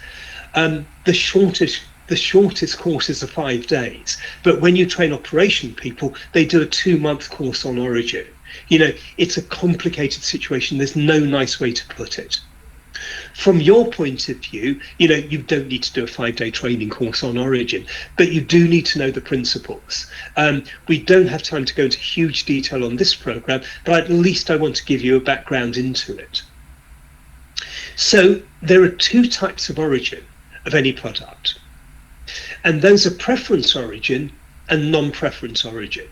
A: the shortest courses are 5 days. But when you train operation people, they do a 2-month course on origin. It's a complicated situation. There's no nice way to put it. From your point of view, you don't need to do a 5-day training course on origin, but you do need to know the principles. We don't have time to go into huge detail on this program, but at least I want to give you a background into it. So there are 2 types of origin of any product, and those are preference origin and non-preference origin.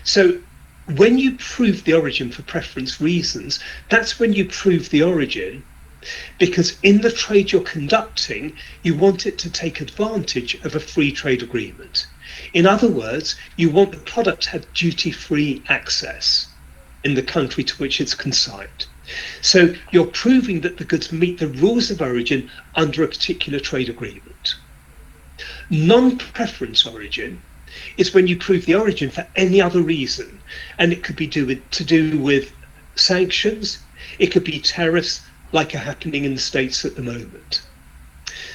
A: So when you prove the origin for preference reasons, that's when you prove the origin, because in the trade you're conducting, you want it to take advantage of a free trade agreement. In other words, you want the product to have duty-free access in the country to which it's consigned. So you're proving that the goods meet the rules of origin under a particular trade agreement. Non-preference origin is when you prove the origin for any other reason, and it could be to do with sanctions, it could be tariffs like are happening in the States at the moment.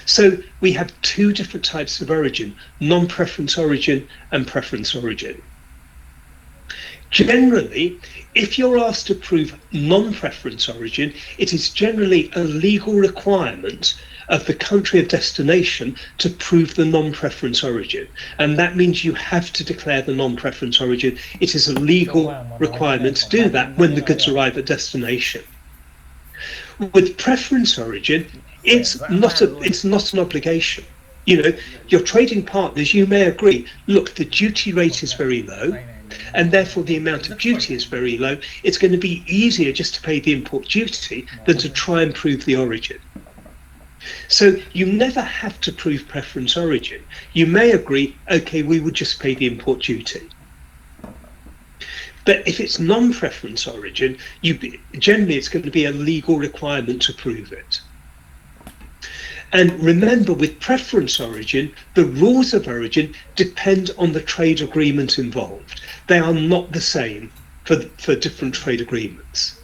A: So we have two different types of origin, non-preference origin and preference origin. Generally, if you're asked to prove non-preference origin, it is generally a legal requirement of the country of destination to prove the non-preference origin. And that means you have to declare the non-preference origin. It is a legal requirement to do that when the goods arrive at destination. With preference origin, it's not an obligation. You know, your trading partners, you may agree, look, the duty rate is very low, and therefore the amount of duty is very low. It's going to be easier just to pay the import duty than to try and prove the origin. So you never have to prove preference origin. You may agree, okay, we would just pay the import duty. But if it's non-preference origin, generally it's going to be a legal requirement to prove it. And remember, with preference origin, the rules of origin depend on the trade agreement involved. They are not the same for different trade agreements.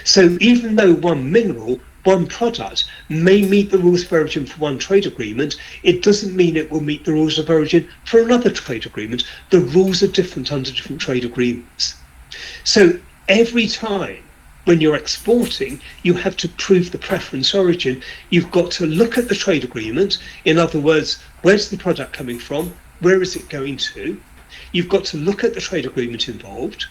A: So even though one mineral, one product may meet the rules of origin for one trade agreement, it doesn't mean it will meet the rules of origin for another trade agreement. The rules are different under different trade agreements. So every time when you're exporting, you have to prove the preference origin. You've got to look at the trade agreement. In other words, where's the product coming from? Where is it going to? You've got to look at the trade agreement involved.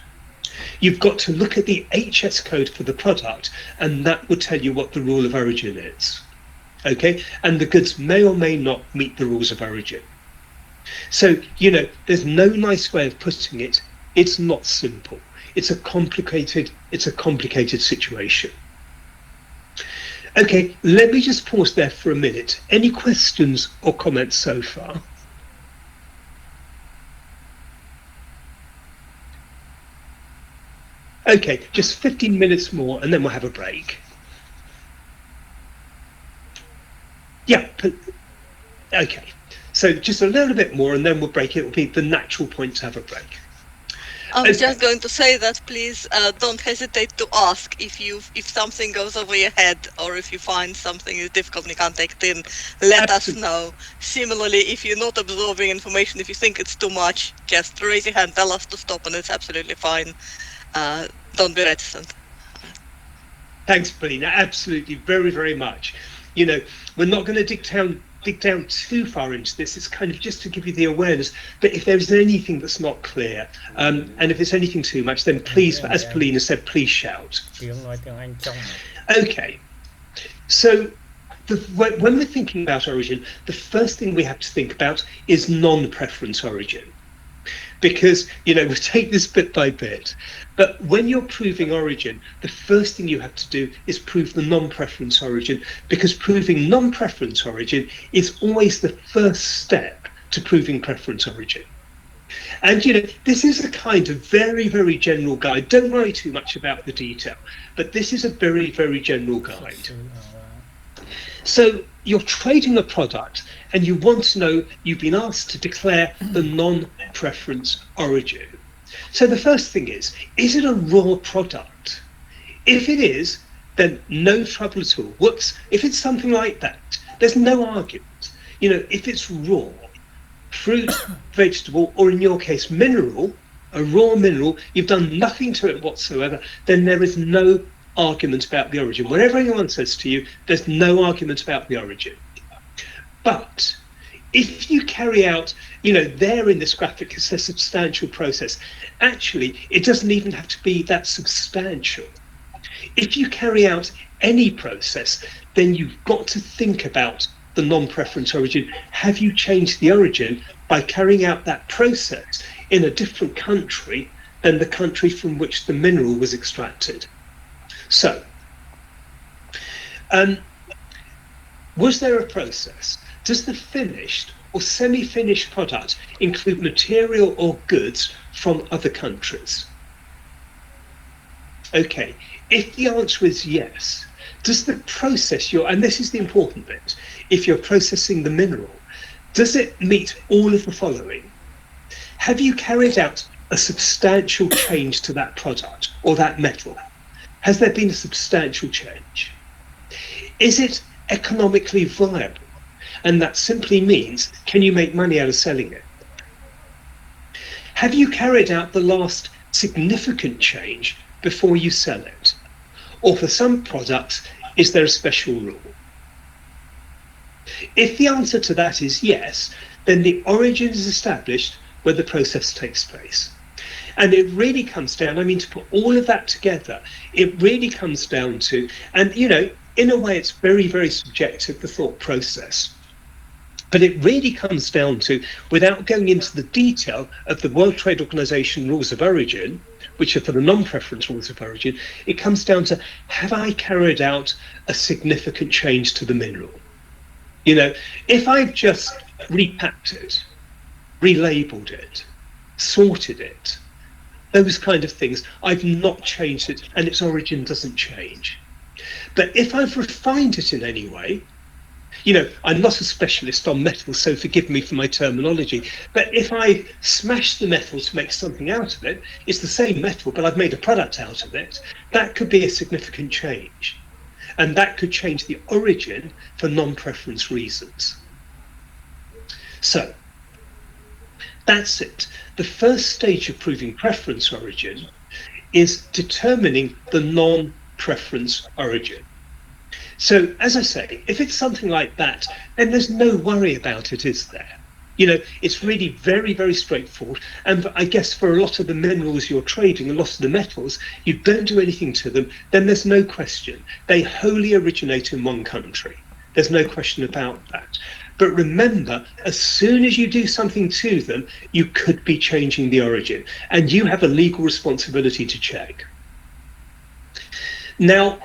A: You've got to look at the HS code for the product, and that will tell you what the rule of origin is. Okay, and the goods may or may not meet the rules of origin. So, you know, there's no nice way of putting it. It's not simple. It's a complicated situation. Okay, let me just pause there for a minute. Any questions or comments so far? Okay, just 15 minutes more and then we'll have a break. Yeah, okay. So just a little bit more and then we'll break. It will be the natural point to have a break.
G: I was just going to say that please don't hesitate to ask if something goes over your head, or if you find something is difficult and you can't take it in, let us know. Similarly, if you're not absorbing information, if you think it's too much, just raise your hand, tell us to stop, and it's absolutely fine. Don't be reticent.
A: Thanks, Paulina. Absolutely, very, very much. You know, we're not going to dig down too far into this. It's kind of just to give you the awareness. But if there's anything that's not clear, and if it's anything too much, then please, as Paulina said, please shout. Okay. So when we're thinking about origin, the first thing we have to think about is non-preference origin. Because, you know, we'll take this bit by bit. But when you're proving origin, the first thing you have to do is prove the non-preference origin, because proving non-preference origin is always the first step to proving preference origin. And, you know, this is a kind of very, very general guide. Don't worry too much about the detail, but this is a very, very general guide. So you're trading a product and you want to know, you've been asked to declare the non-preference origin. So the first thing is it a raw product? If it is, then no trouble at all. Whoops, if it's something like that, there's no argument. You know, if it's raw, fruit, vegetable, or in your case, mineral, a raw mineral, you've done nothing to it whatsoever, then there is no argument about the origin. Whatever anyone says to you, there's no argument about the origin. But if you carry out, you know, there in this graphic it's a substantial process. Actually, it doesn't even have to be that substantial. If you carry out any process, then you've got to think about the non-preference origin. Have you changed the origin by carrying out that process in a different country than the country from which the mineral was extracted. So, was there a process? Does the finished or semi-finished product include material or goods from other countries? Okay, if the answer is yes, does the process and this is the important bit, if you're processing the mineral, does it meet all of the following? Have you carried out a substantial change to that product or that metal? Has there been a substantial change? Is it economically viable? And that simply means, can you make money out of selling it? Have you carried out the last significant change before you sell it? Or for some products, is there a special rule? If the answer to that is yes, then the origin is established where the process takes place. And it really comes down, to put all of that together, it really comes down to, and in a way it's very, very subjective, the thought process. But it really comes down to, without going into the detail of the World Trade Organization rules of origin, which are for the non-preference rules of origin, it comes down to, have I carried out a significant change to the mineral? If I've just repacked it, relabeled it, sorted it, those kind of things, I've not changed it and its origin doesn't change. But if I've refined it in any way, I'm not a specialist on metals, so forgive me for my terminology, but if I smash the metal to make something out of it, it's the same metal, but I've made a product out of it, that could be a significant change. And that could change the origin for non-preference reasons. So, that's it. The first stage of proving preference origin is determining the non-preference origin. So, as I say, if it's something like that, then there's no worry about it, is there? It's really very, very straightforward. And I guess for a lot of the minerals you're trading, a lot of the metals, you don't do anything to them, then there's no question. They wholly originate in one country. There's no question about that. But remember, as soon as you do something to them, you could be changing the origin, and you have a legal responsibility to check. Now,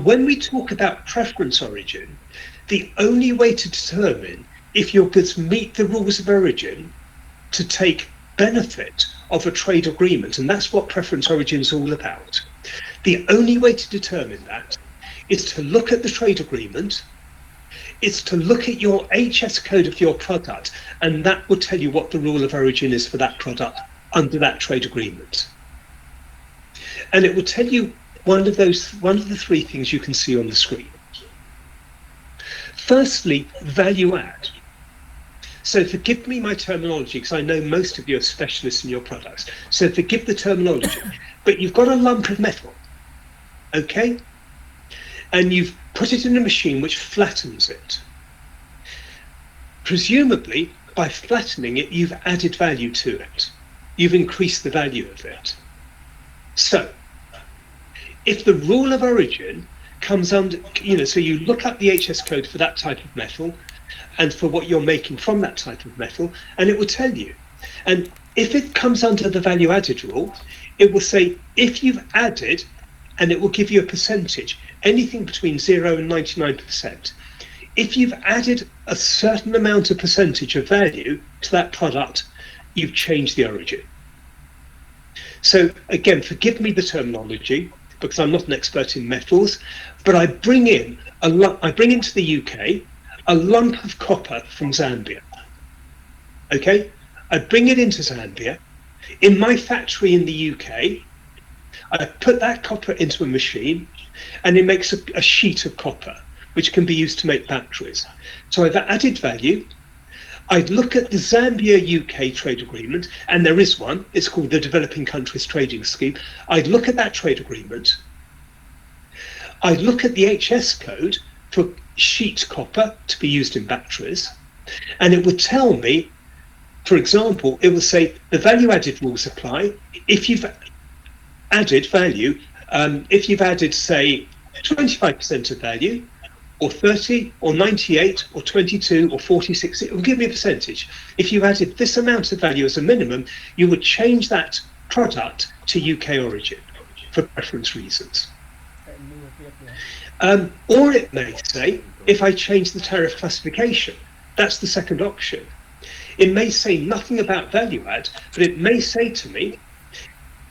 A: when we talk about preference origin, the only way to determine if your goods meet the rules of origin to take benefit of a trade agreement, and that's what preference origin is all about, the only way to determine that is to look at the trade agreement, it's to look at your HS code of your product, and that will tell you what the rule of origin is for that product under that trade agreement. And it will tell you one of the three things you can see on the screen. Firstly, value add. So forgive me my terminology, because I know most of you are specialists in your products. So forgive the terminology, but you've got a lump of metal, okay? And you've put it in a machine which flattens it. Presumably, by flattening it, you've added value to it. You've increased the value of it. So, if the rule of origin comes under, so you look up the HS code for that type of metal and for what you're making from that type of metal, and it will tell you. And if it comes under the value added rule, it will say, if you've added, and it will give you a percentage, anything between 0 and 99%. If you've added a certain amount of percentage of value to that product, you've changed the origin. So again, forgive me the terminology, because I'm not an expert in metals, but I bring into the UK a lump of copper from Zambia. Okay, I bring it into Zambia. In my factory in the UK, I put that copper into a machine, and it makes a sheet of copper, which can be used to make batteries. So I've added value. I'd look at the Zambia-UK trade agreement, and there is one. It's called the Developing Countries Trading Scheme. I'd look at that trade agreement. I'd look at the HS code for sheet copper to be used in batteries, and it would tell me, for example, it will say the value-added rules apply. If you've added value, if you've added, say, 25% of value, or 30, or 98, or 22, or 46, it will give me a percentage. If you added this amount of value as a minimum, you would change that product to UK origin for preference reasons. Or it may say, if I change the tariff classification, that's the second option. It may say nothing about value add, but it may say to me,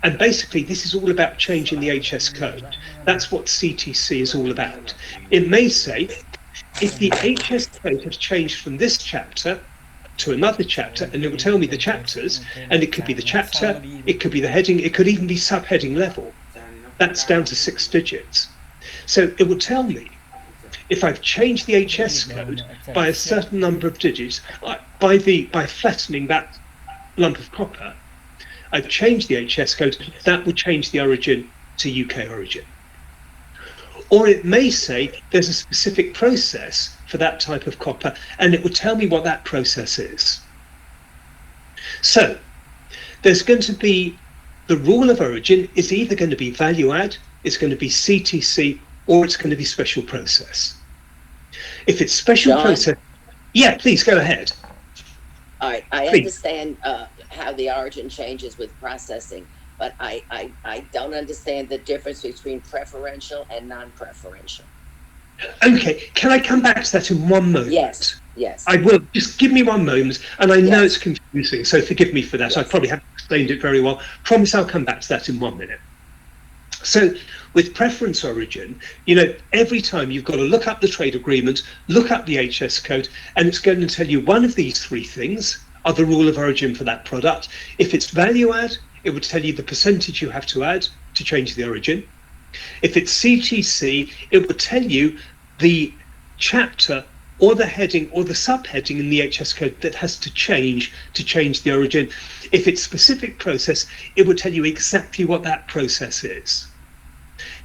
A: and basically this is all about changing the HS code. That's what CTC is all about. It may say, if the HS code has changed from this chapter to another chapter, and it will tell me the chapters, and it could be the chapter, it could be the heading, it could even be subheading level. That's down to 6 digits. So it will tell me if I've changed the HS code by a certain number of digits, by flattening that lump of copper, I've changed the HS code, that will change the origin to UK origin. Or it may say there's a specific process for that type of copper, and it will tell me what that process is. So there's going to be the rule of origin is either going to be value add, it's going to be CTC, or it's going to be special process. If it's special
E: John?
A: process, yeah, please go ahead.
E: All right, I
A: Please.
E: understand how the origin changes with processing, but I don't understand the difference between preferential and non-preferential.
A: Okay, can I come back to that in one moment?
E: Yes.
A: I will. Just give me one moment, and I know
E: Yes.
A: it's confusing, so forgive me for that.
E: Yes.
A: I probably haven't explained it very well. Promise I'll come back to that in 1 minute. So with preference origin, every time you've got to look up the trade agreement, look up the HS code, and it's going to tell you one of these 3 things are the rule of origin for that product. If it's value add, it would tell you the percentage you have to add to change the origin. If it's CTC, it would tell you the chapter or the heading or the subheading in the HS code that has to change the origin. If it's specific process, it would tell you exactly what that process is.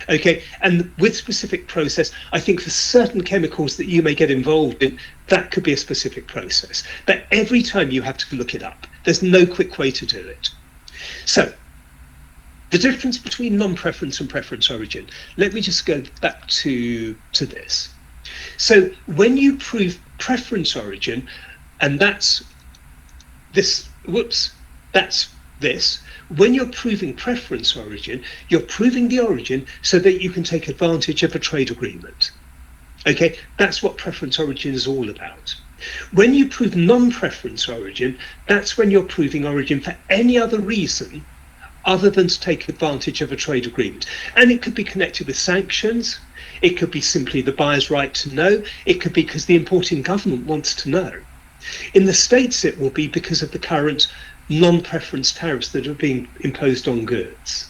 A: Okay, and with specific process, I think for certain chemicals that you may get involved in, that could be a specific process. But every time you have to look it up. There's no quick way to do it. So the difference between non-preference and preference origin, let me just go back to this. So when you prove preference origin, and that's this, that's this, when you're proving preference origin, you're proving the origin so that you can take advantage of a trade agreement. Okay, that's what preference origin is all about. When you prove non-preference origin, that's when you're proving origin for any other reason other than to take advantage of a trade agreement. And it could be connected with sanctions, it could be simply the buyer's right to know, it could be because the importing government wants to know. In the States, it will be because of the current non-preference tariffs that are being imposed on goods.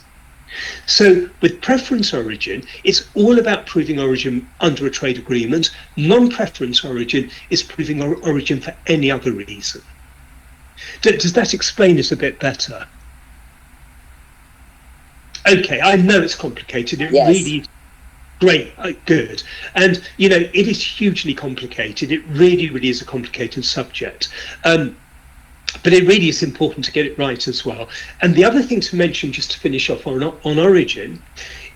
A: So with preference origin, it's all about proving origin under a trade agreement. Non-preference origin is proving origin for any other reason. Does that explain it a bit better? Okay, I know it's complicated. It really is great, good. And, it is hugely complicated. It really, really is a complicated subject. But it really is important to get it right as well. And the other thing to mention, just to finish off on origin,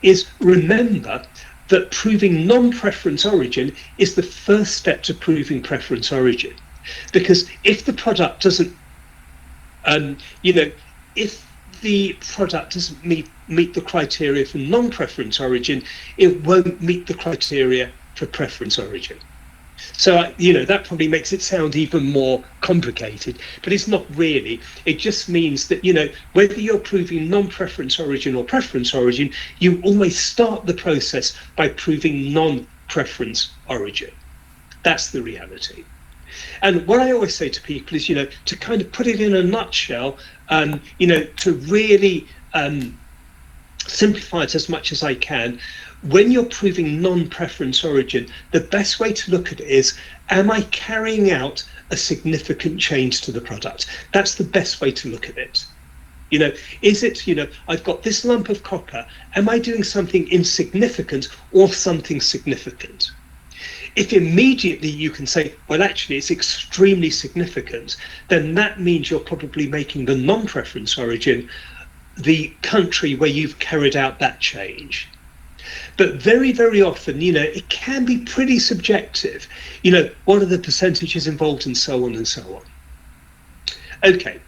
A: is remember that proving non-preference origin is the first step to proving preference origin. Because if the product doesn't, if the product doesn't meet the criteria for non-preference origin, it won't meet the criteria for preference origin. So, that probably makes it sound even more complicated, but it's not really. It just means that, whether you're proving non-preference origin or preference origin, you always start the process by proving non-preference origin. That's the reality. And what I always say to people is, to kind of put it in a nutshell, to really simplify it as much as I can, when you're proving non-preference origin, the best way to look at it is, am I carrying out a significant change to the product? That's the best way to look at it. Is it, I've got this lump of copper, am I doing something insignificant or something significant? If immediately you can say, well, actually, it's extremely significant, then that means you're probably making the non-preference origin the country where you've carried out that change. But very, very often, it can be pretty subjective. What are the percentages involved and so on and so on. Okay.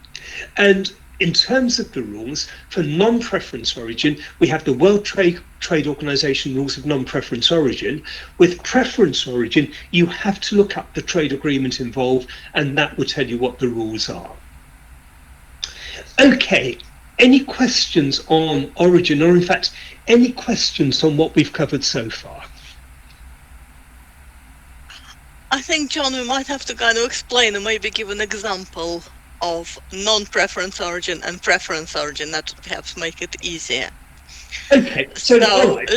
A: And in terms of the rules, for non-preference origin, we have the World Trade Organization rules of non-preference origin. With preference origin, you have to look up the trade agreement involved, and that will tell you what the rules are. Okay, any questions on origin, or in fact, any questions on what we've covered so far?
G: I think, John, we might have to kind of explain and maybe give an example of non-preference origin and preference origin. That would perhaps make it easier.
A: Okay, so right.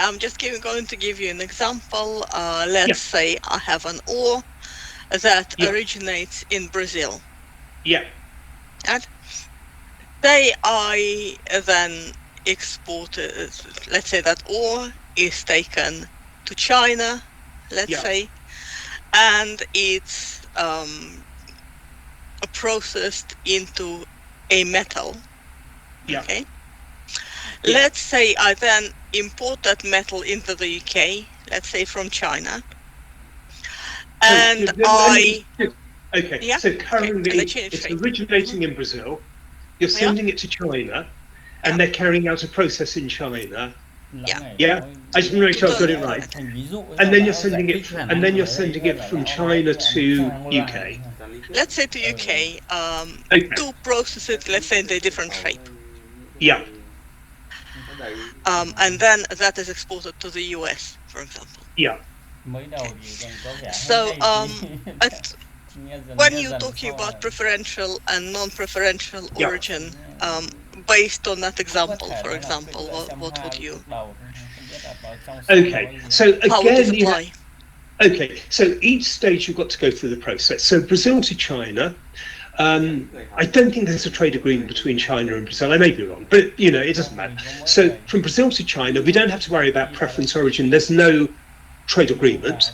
G: I'm just going to give you an example. Let's say I have an ore that originates in Brazil.
A: Yeah.
G: And say I then exported, let's say that ore is taken to China, let's say, and it's processed into a metal. Okay. Let's say I then import that metal into the UK, let's say from China, and
A: so currently it's originating in Brazil, you're sending it to China, and they're carrying out a process in China. I just want to make sure I've got it right. And then you're sending it, from China to UK.
G: Let's say to UK, to process it, let's say in a different shape.
A: Yeah.
G: And then that is exported to the US, for example.
A: Yeah.
G: So when you're talking about preferential and non-preferential origin, based on that example, for example, what would you?
A: Okay, so
G: again,
A: so each stage you've got to go through the process. So Brazil to China, I don't think there's a trade agreement between China and Brazil. I may be wrong, but it doesn't matter. So from Brazil to China, we don't have to worry about preference origin. There's no trade agreement.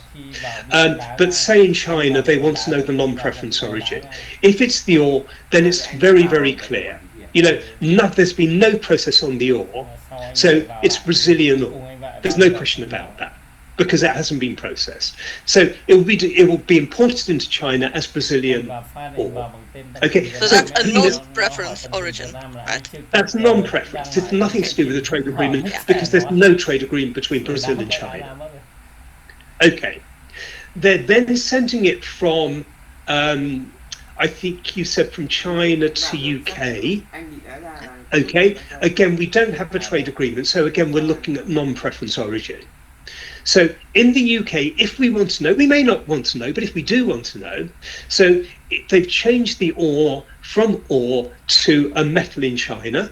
A: But say in China, they want to know the non-preference origin. If it's the ore, then it's very, very clear. There's been no process on the ore, so it's Brazilian ore. There's no question about that, because it hasn't been processed. So it will be imported into China as Brazilian ore. Okay.
G: So that's a non-preference origin, right?
A: That's non-preference. It's nothing to do with the trade agreement, because there's no trade agreement between Brazil and China. Okay. They're then sending it from, I think you said from China to UK. Okay. Again, we don't have a trade agreement, so again, we're looking at non-preference origin. So in the UK, if we want to know, we may not want to know, but if we do want to know, so they've changed the ore from ore to a metal in China.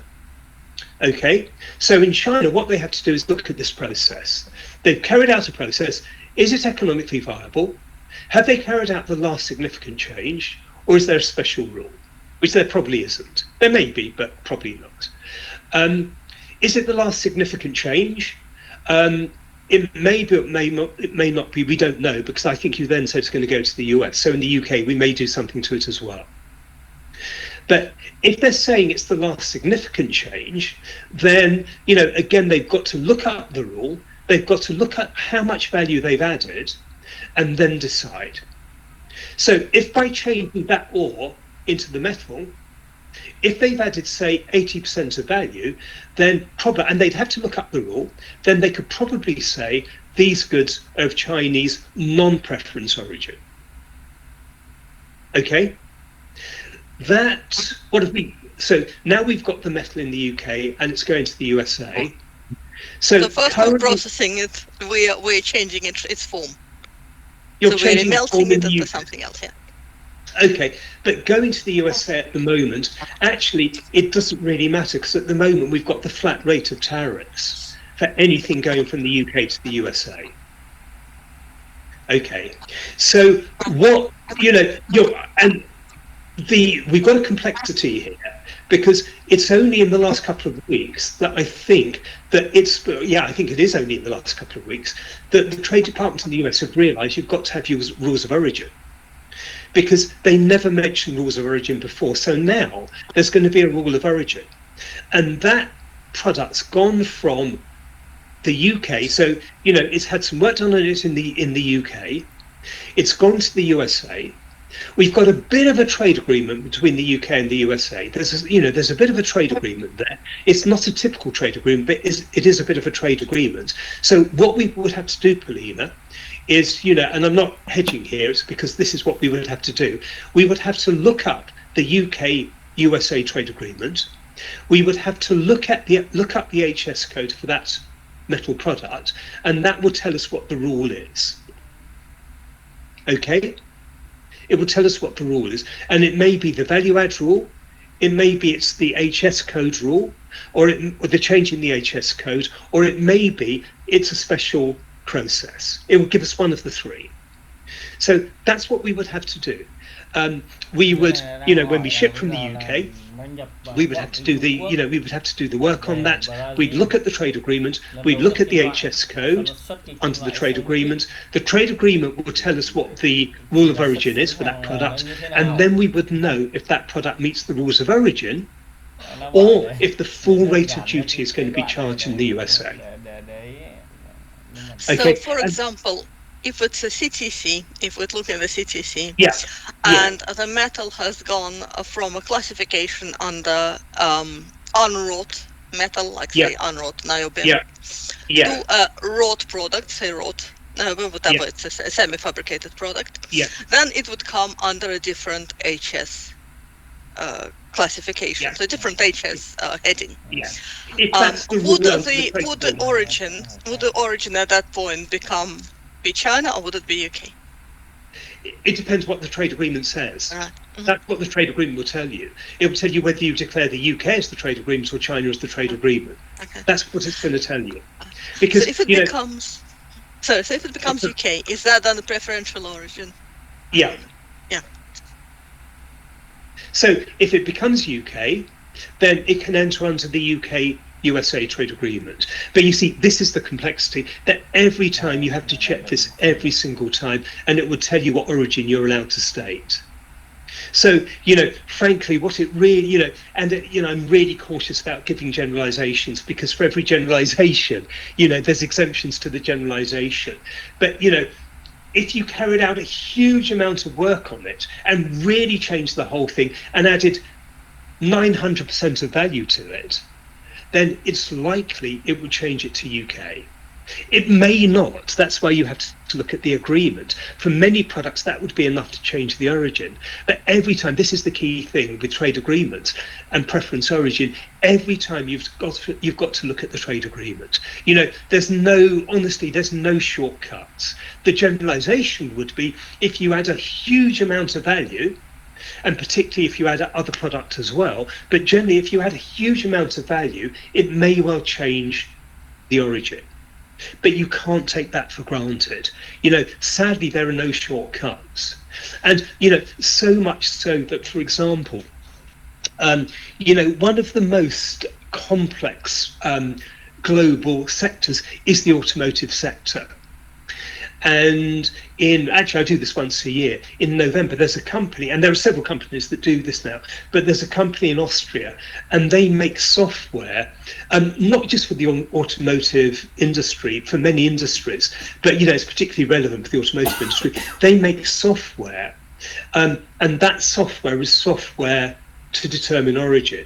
A: Okay. So in China, what they have to do is look at this process. They've carried out a process. Is it economically viable? Have they carried out the last significant change? Or is there a special rule? Which there probably isn't. There may be, but probably not. Is it the last significant change? It may be, it may not be, we don't know, because I think you then said it's going to go to the US. So in the UK, we may do something to it as well. But if they're saying it's the last significant change, then, again, they've got to look up the rule. They've got to look at how much value they've added and then decide. So if by changing that ore into the metal, if they've added, say, 80% of value, then probably, and they'd have to look up the rule, then they could probably say these goods are of Chinese non-preference origin. Okay? So now we've got the metal in the UK and it's going to the USA.
G: So first we're processing it, we're changing its form.
A: You're
G: so we're melting it into something else,
A: Okay, but going to the USA at the moment, actually, it doesn't really matter, because at the moment we've got the flat rate of tariffs for anything going from the UK to the USA. Okay, so what, we've got a complexity here, because it's only in the last couple of weeks that I think that I think it is only in the last couple of weeks that the Trade Department in the US have realised you've got to have rules of origin, because they never mentioned rules of origin before. So now there's going to be a rule of origin, and that product's gone from the UK. So it's had some work done on it in the UK. It's gone to the USA. We've got a bit of a trade agreement between the UK and the USA. There's a bit of a trade agreement there. It's not a typical trade agreement, but it is a bit of a trade agreement. So what we would have to do, Polina, is, and I'm not hedging here, it's because this is what we would have to do. We would have to look up the UK-USA trade agreement. We would have to look up the HS code for that metal product, and that will tell us what the rule is. Okay? It will tell us what the rule is, and it may be the value add rule, it may be it's the HS code rule, or the change in the HS code, or it may be it's a special process. It will give us one of the three. So that's what we would have to do. We would, when we ship from the UK, we would have to do the work on that. We'd look at the trade agreement. We'd look at the HS code under the trade agreement. The trade agreement will tell us what the rule of origin is for that product, and then we would know if that product meets the rules of origin, or if the full rate of duty is going to be charged in the USA.
G: Okay. So, for example, if it's a CTC, if we're looking at the CTC, and the metal has gone from a classification under unwrought metal, like say unwrought niobium, to a wrought product, say wrought, whatever, it's a semi-fabricated product, then it would come under a different HS classification, so different HS heading. Would the origin at that point be China, or would it be UK?
A: It depends what the trade agreement says.
G: Right.
A: That's what the trade agreement will tell you. It will tell you whether you declare the UK as the trade agreement or China as the trade agreement.
G: Okay.
A: That's what it's going to tell you. Because
G: so if it becomes, UK, is that then the preferential origin?
A: Yeah.
G: Yeah.
A: So if it becomes UK, then it can enter under the UK-USA trade agreement. But you see, this is the complexity, that every time you have to check this every single time, and it will tell you what origin you're allowed to state. So, frankly, what it really, I'm really cautious about giving generalizations, because for every generalization, there's exemptions to the generalization. But, if you carried out a huge amount of work on it and really changed the whole thing and added 900% of value to it, then it's likely it would change it to UK. It may not. That's why you have to look at the agreement. For many products, that would be enough to change the origin. But every time, this is the key thing with trade agreements and preference origin, every time you've got to look at the trade agreement. There's no shortcuts. The generalization would be if you add a huge amount of value, and particularly if you add other product as well, but generally if you add a huge amount of value, it may well change the origin. But you can't take that for granted. Sadly, there are no shortcuts. And, so much so that, for example, one of the most complex global sectors is the automotive sector. And actually I do this once a year, in November there's a company, and there are several companies that do this now, but there's a company in Austria, and they make software, not just for the automotive industry, for many industries, but it's particularly relevant for the automotive industry. They make software, and that software is software to determine origin.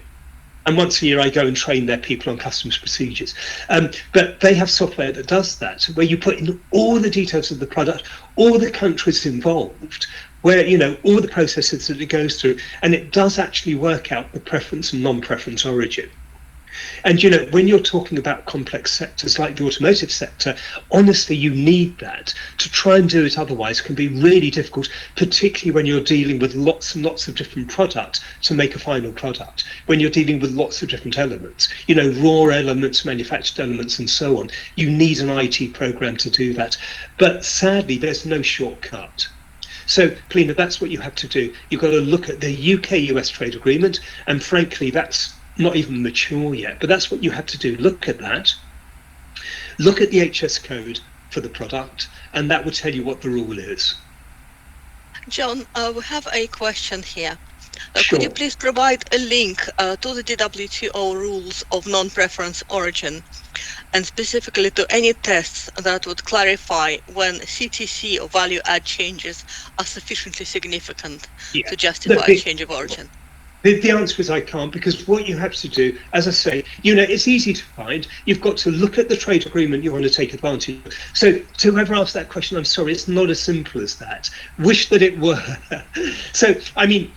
A: And once a year I go and train their people on customs procedures. But they have software that does that, where you put in all the details of the product, all the countries involved, where, all the processes that it goes through, and it does actually work out the preference and non-preference origin. And, when you're talking about complex sectors like the automotive sector, honestly, you need that. To try and do it otherwise can be really difficult, particularly when you're dealing with lots and lots of different products to make a final product, when you're dealing with lots of different elements, raw elements, manufactured elements, and so on. You need an IT program to do that. But sadly, there's no shortcut. So, Polina, that's what you have to do. You've got to look at the UK-US trade agreement, and frankly, that's not even mature yet, but that's what you have to do. Look at that, look at the HS code for the product, and that will tell you what the rule is.
G: John, we have a question here. Could you please provide a link to the WTO rules of non-preference origin, and specifically to any tests that would clarify when CTC or value-add changes are sufficiently significant to justify a change of origin?
A: The answer is I can't, because what you have to do, as I say, it's easy to find. You've got to look at the trade agreement you want to take advantage of. So to whoever asked that question, I'm sorry, it's not as simple as that. Wish that it were. So, I mean,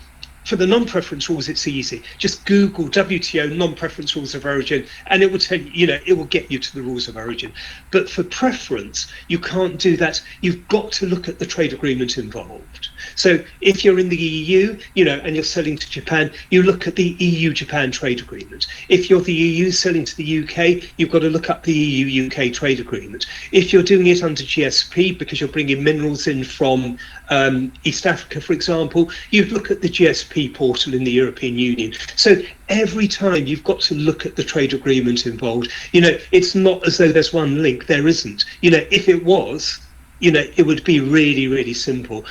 A: for the non-preference rules, it's easy. Just Google WTO non-preference rules of origin, and it will tell you, it will get you to the rules of origin. But for preference, you can't do that. You've got to look at the trade agreement involved. So if you're in the EU, and you're selling to Japan, you look at the EU-Japan trade agreement. If you're the EU selling to the UK, you've got to look up the EU-UK trade agreement. If you're doing it under GSP because you're bringing minerals in from East Africa, for example, you'd look at the GSP portal in the European Union. So every time you've got to look at the trade agreement involved. It's not as though there's one link. There isn't. If it was, it would be really, really simple.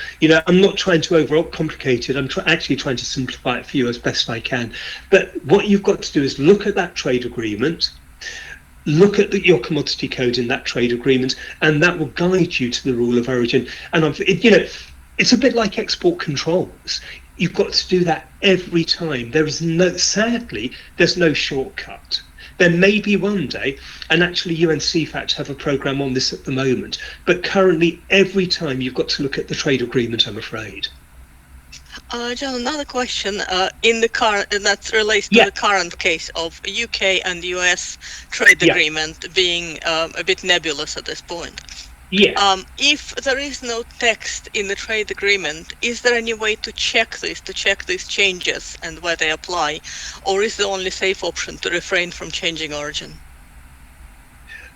A: I'm not trying to overcomplicate it. I'm actually trying to simplify it for you as best I can. But what you've got to do is look at that trade agreement, look at your commodity code in that trade agreement, and that will guide you to the rule of origin. And it's a bit like export controls. You've got to do that every time. Sadly, there's no shortcut. There may be one day, and actually UNCFAT have a program on this at the moment, but currently every time you've got to look at the trade agreement, I'm afraid.
G: John, another question that relates to the current case of UK and US trade agreement being a bit nebulous at this point.
A: Yeah.
G: If there is no text in the trade agreement, is there any way to check these changes and where they apply, or is the only safe option to refrain from changing origin?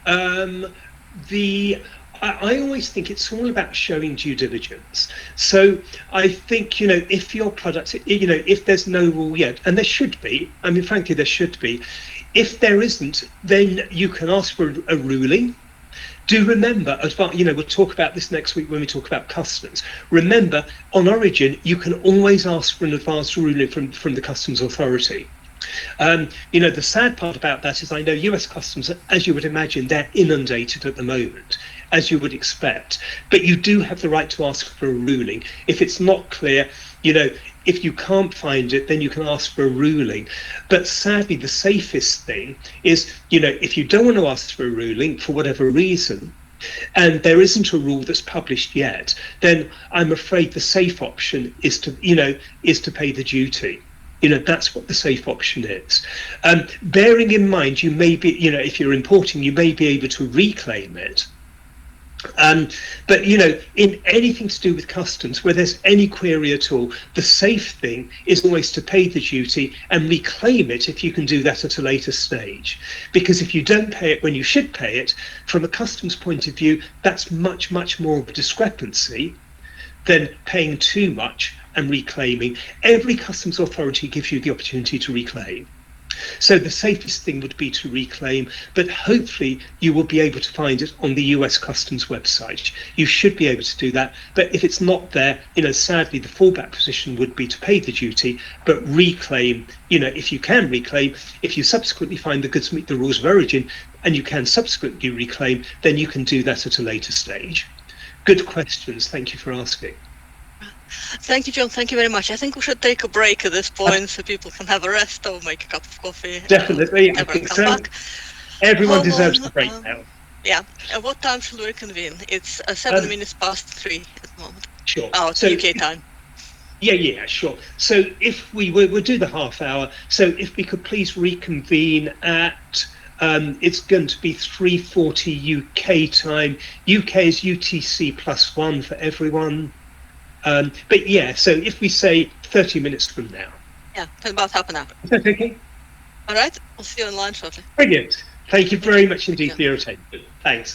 A: I always think it's all about showing due diligence. So I think, if your product, if there's no rule yet, and there should be, frankly, there should be, if there isn't, then you can ask for a ruling. Do remember, we'll talk about this next week when we talk about customs. Remember, on origin, you can always ask for an advanced ruling from the customs authority. The sad part about that is I know US customs, as you would imagine, they're inundated at the moment, as you would expect. But you do have the right to ask for a ruling. If it's not clear, if you can't find it, then you can ask for a ruling. But sadly, the safest thing is, if you don't want to ask for a ruling for whatever reason, and there isn't a rule that's published yet, then I'm afraid the safe option is to pay the duty. That's what the safe option is. Bearing in mind, you may be, if you're importing, you may be able to reclaim it. But in anything to do with customs, where there's any query at all, the safe thing is always to pay the duty and reclaim it if you can do that at a later stage. Because if you don't pay it when you should pay it, from a customs point of view, that's much, much more of a discrepancy than paying too much and reclaiming. Every customs authority gives you the opportunity to reclaim. So the safest thing would be to reclaim, but hopefully you will be able to find it on the US Customs website. You should be able to do that, but if it's not there, sadly the fallback position would be to pay the duty, but reclaim, if you can reclaim, if you subsequently find the goods meet the rules of origin and you can subsequently reclaim, then you can do that at a later stage. Good questions, thank you for asking.
G: Thank you, John. Thank you very much. I think we should take a break at this point so people can have a rest or make a cup of coffee.
A: Definitely. I think so.
G: Back.
A: Everyone deserves a break now.
G: Yeah. At what time shall we reconvene? It's 7 minutes past 3 at the moment.
A: Sure.
G: Oh, it's UK time.
A: Yeah, sure. So if we'll do the half hour. So if we could please reconvene at it's going to be 3:40 UK time. UK is UTC +1 for everyone. But yeah, so if we say 30 minutes from now.
G: Yeah, about half an hour.
A: Is that okay?
G: All right, I'll see you online shortly.
A: Brilliant. Thank you very much indeed for your attention. Thanks.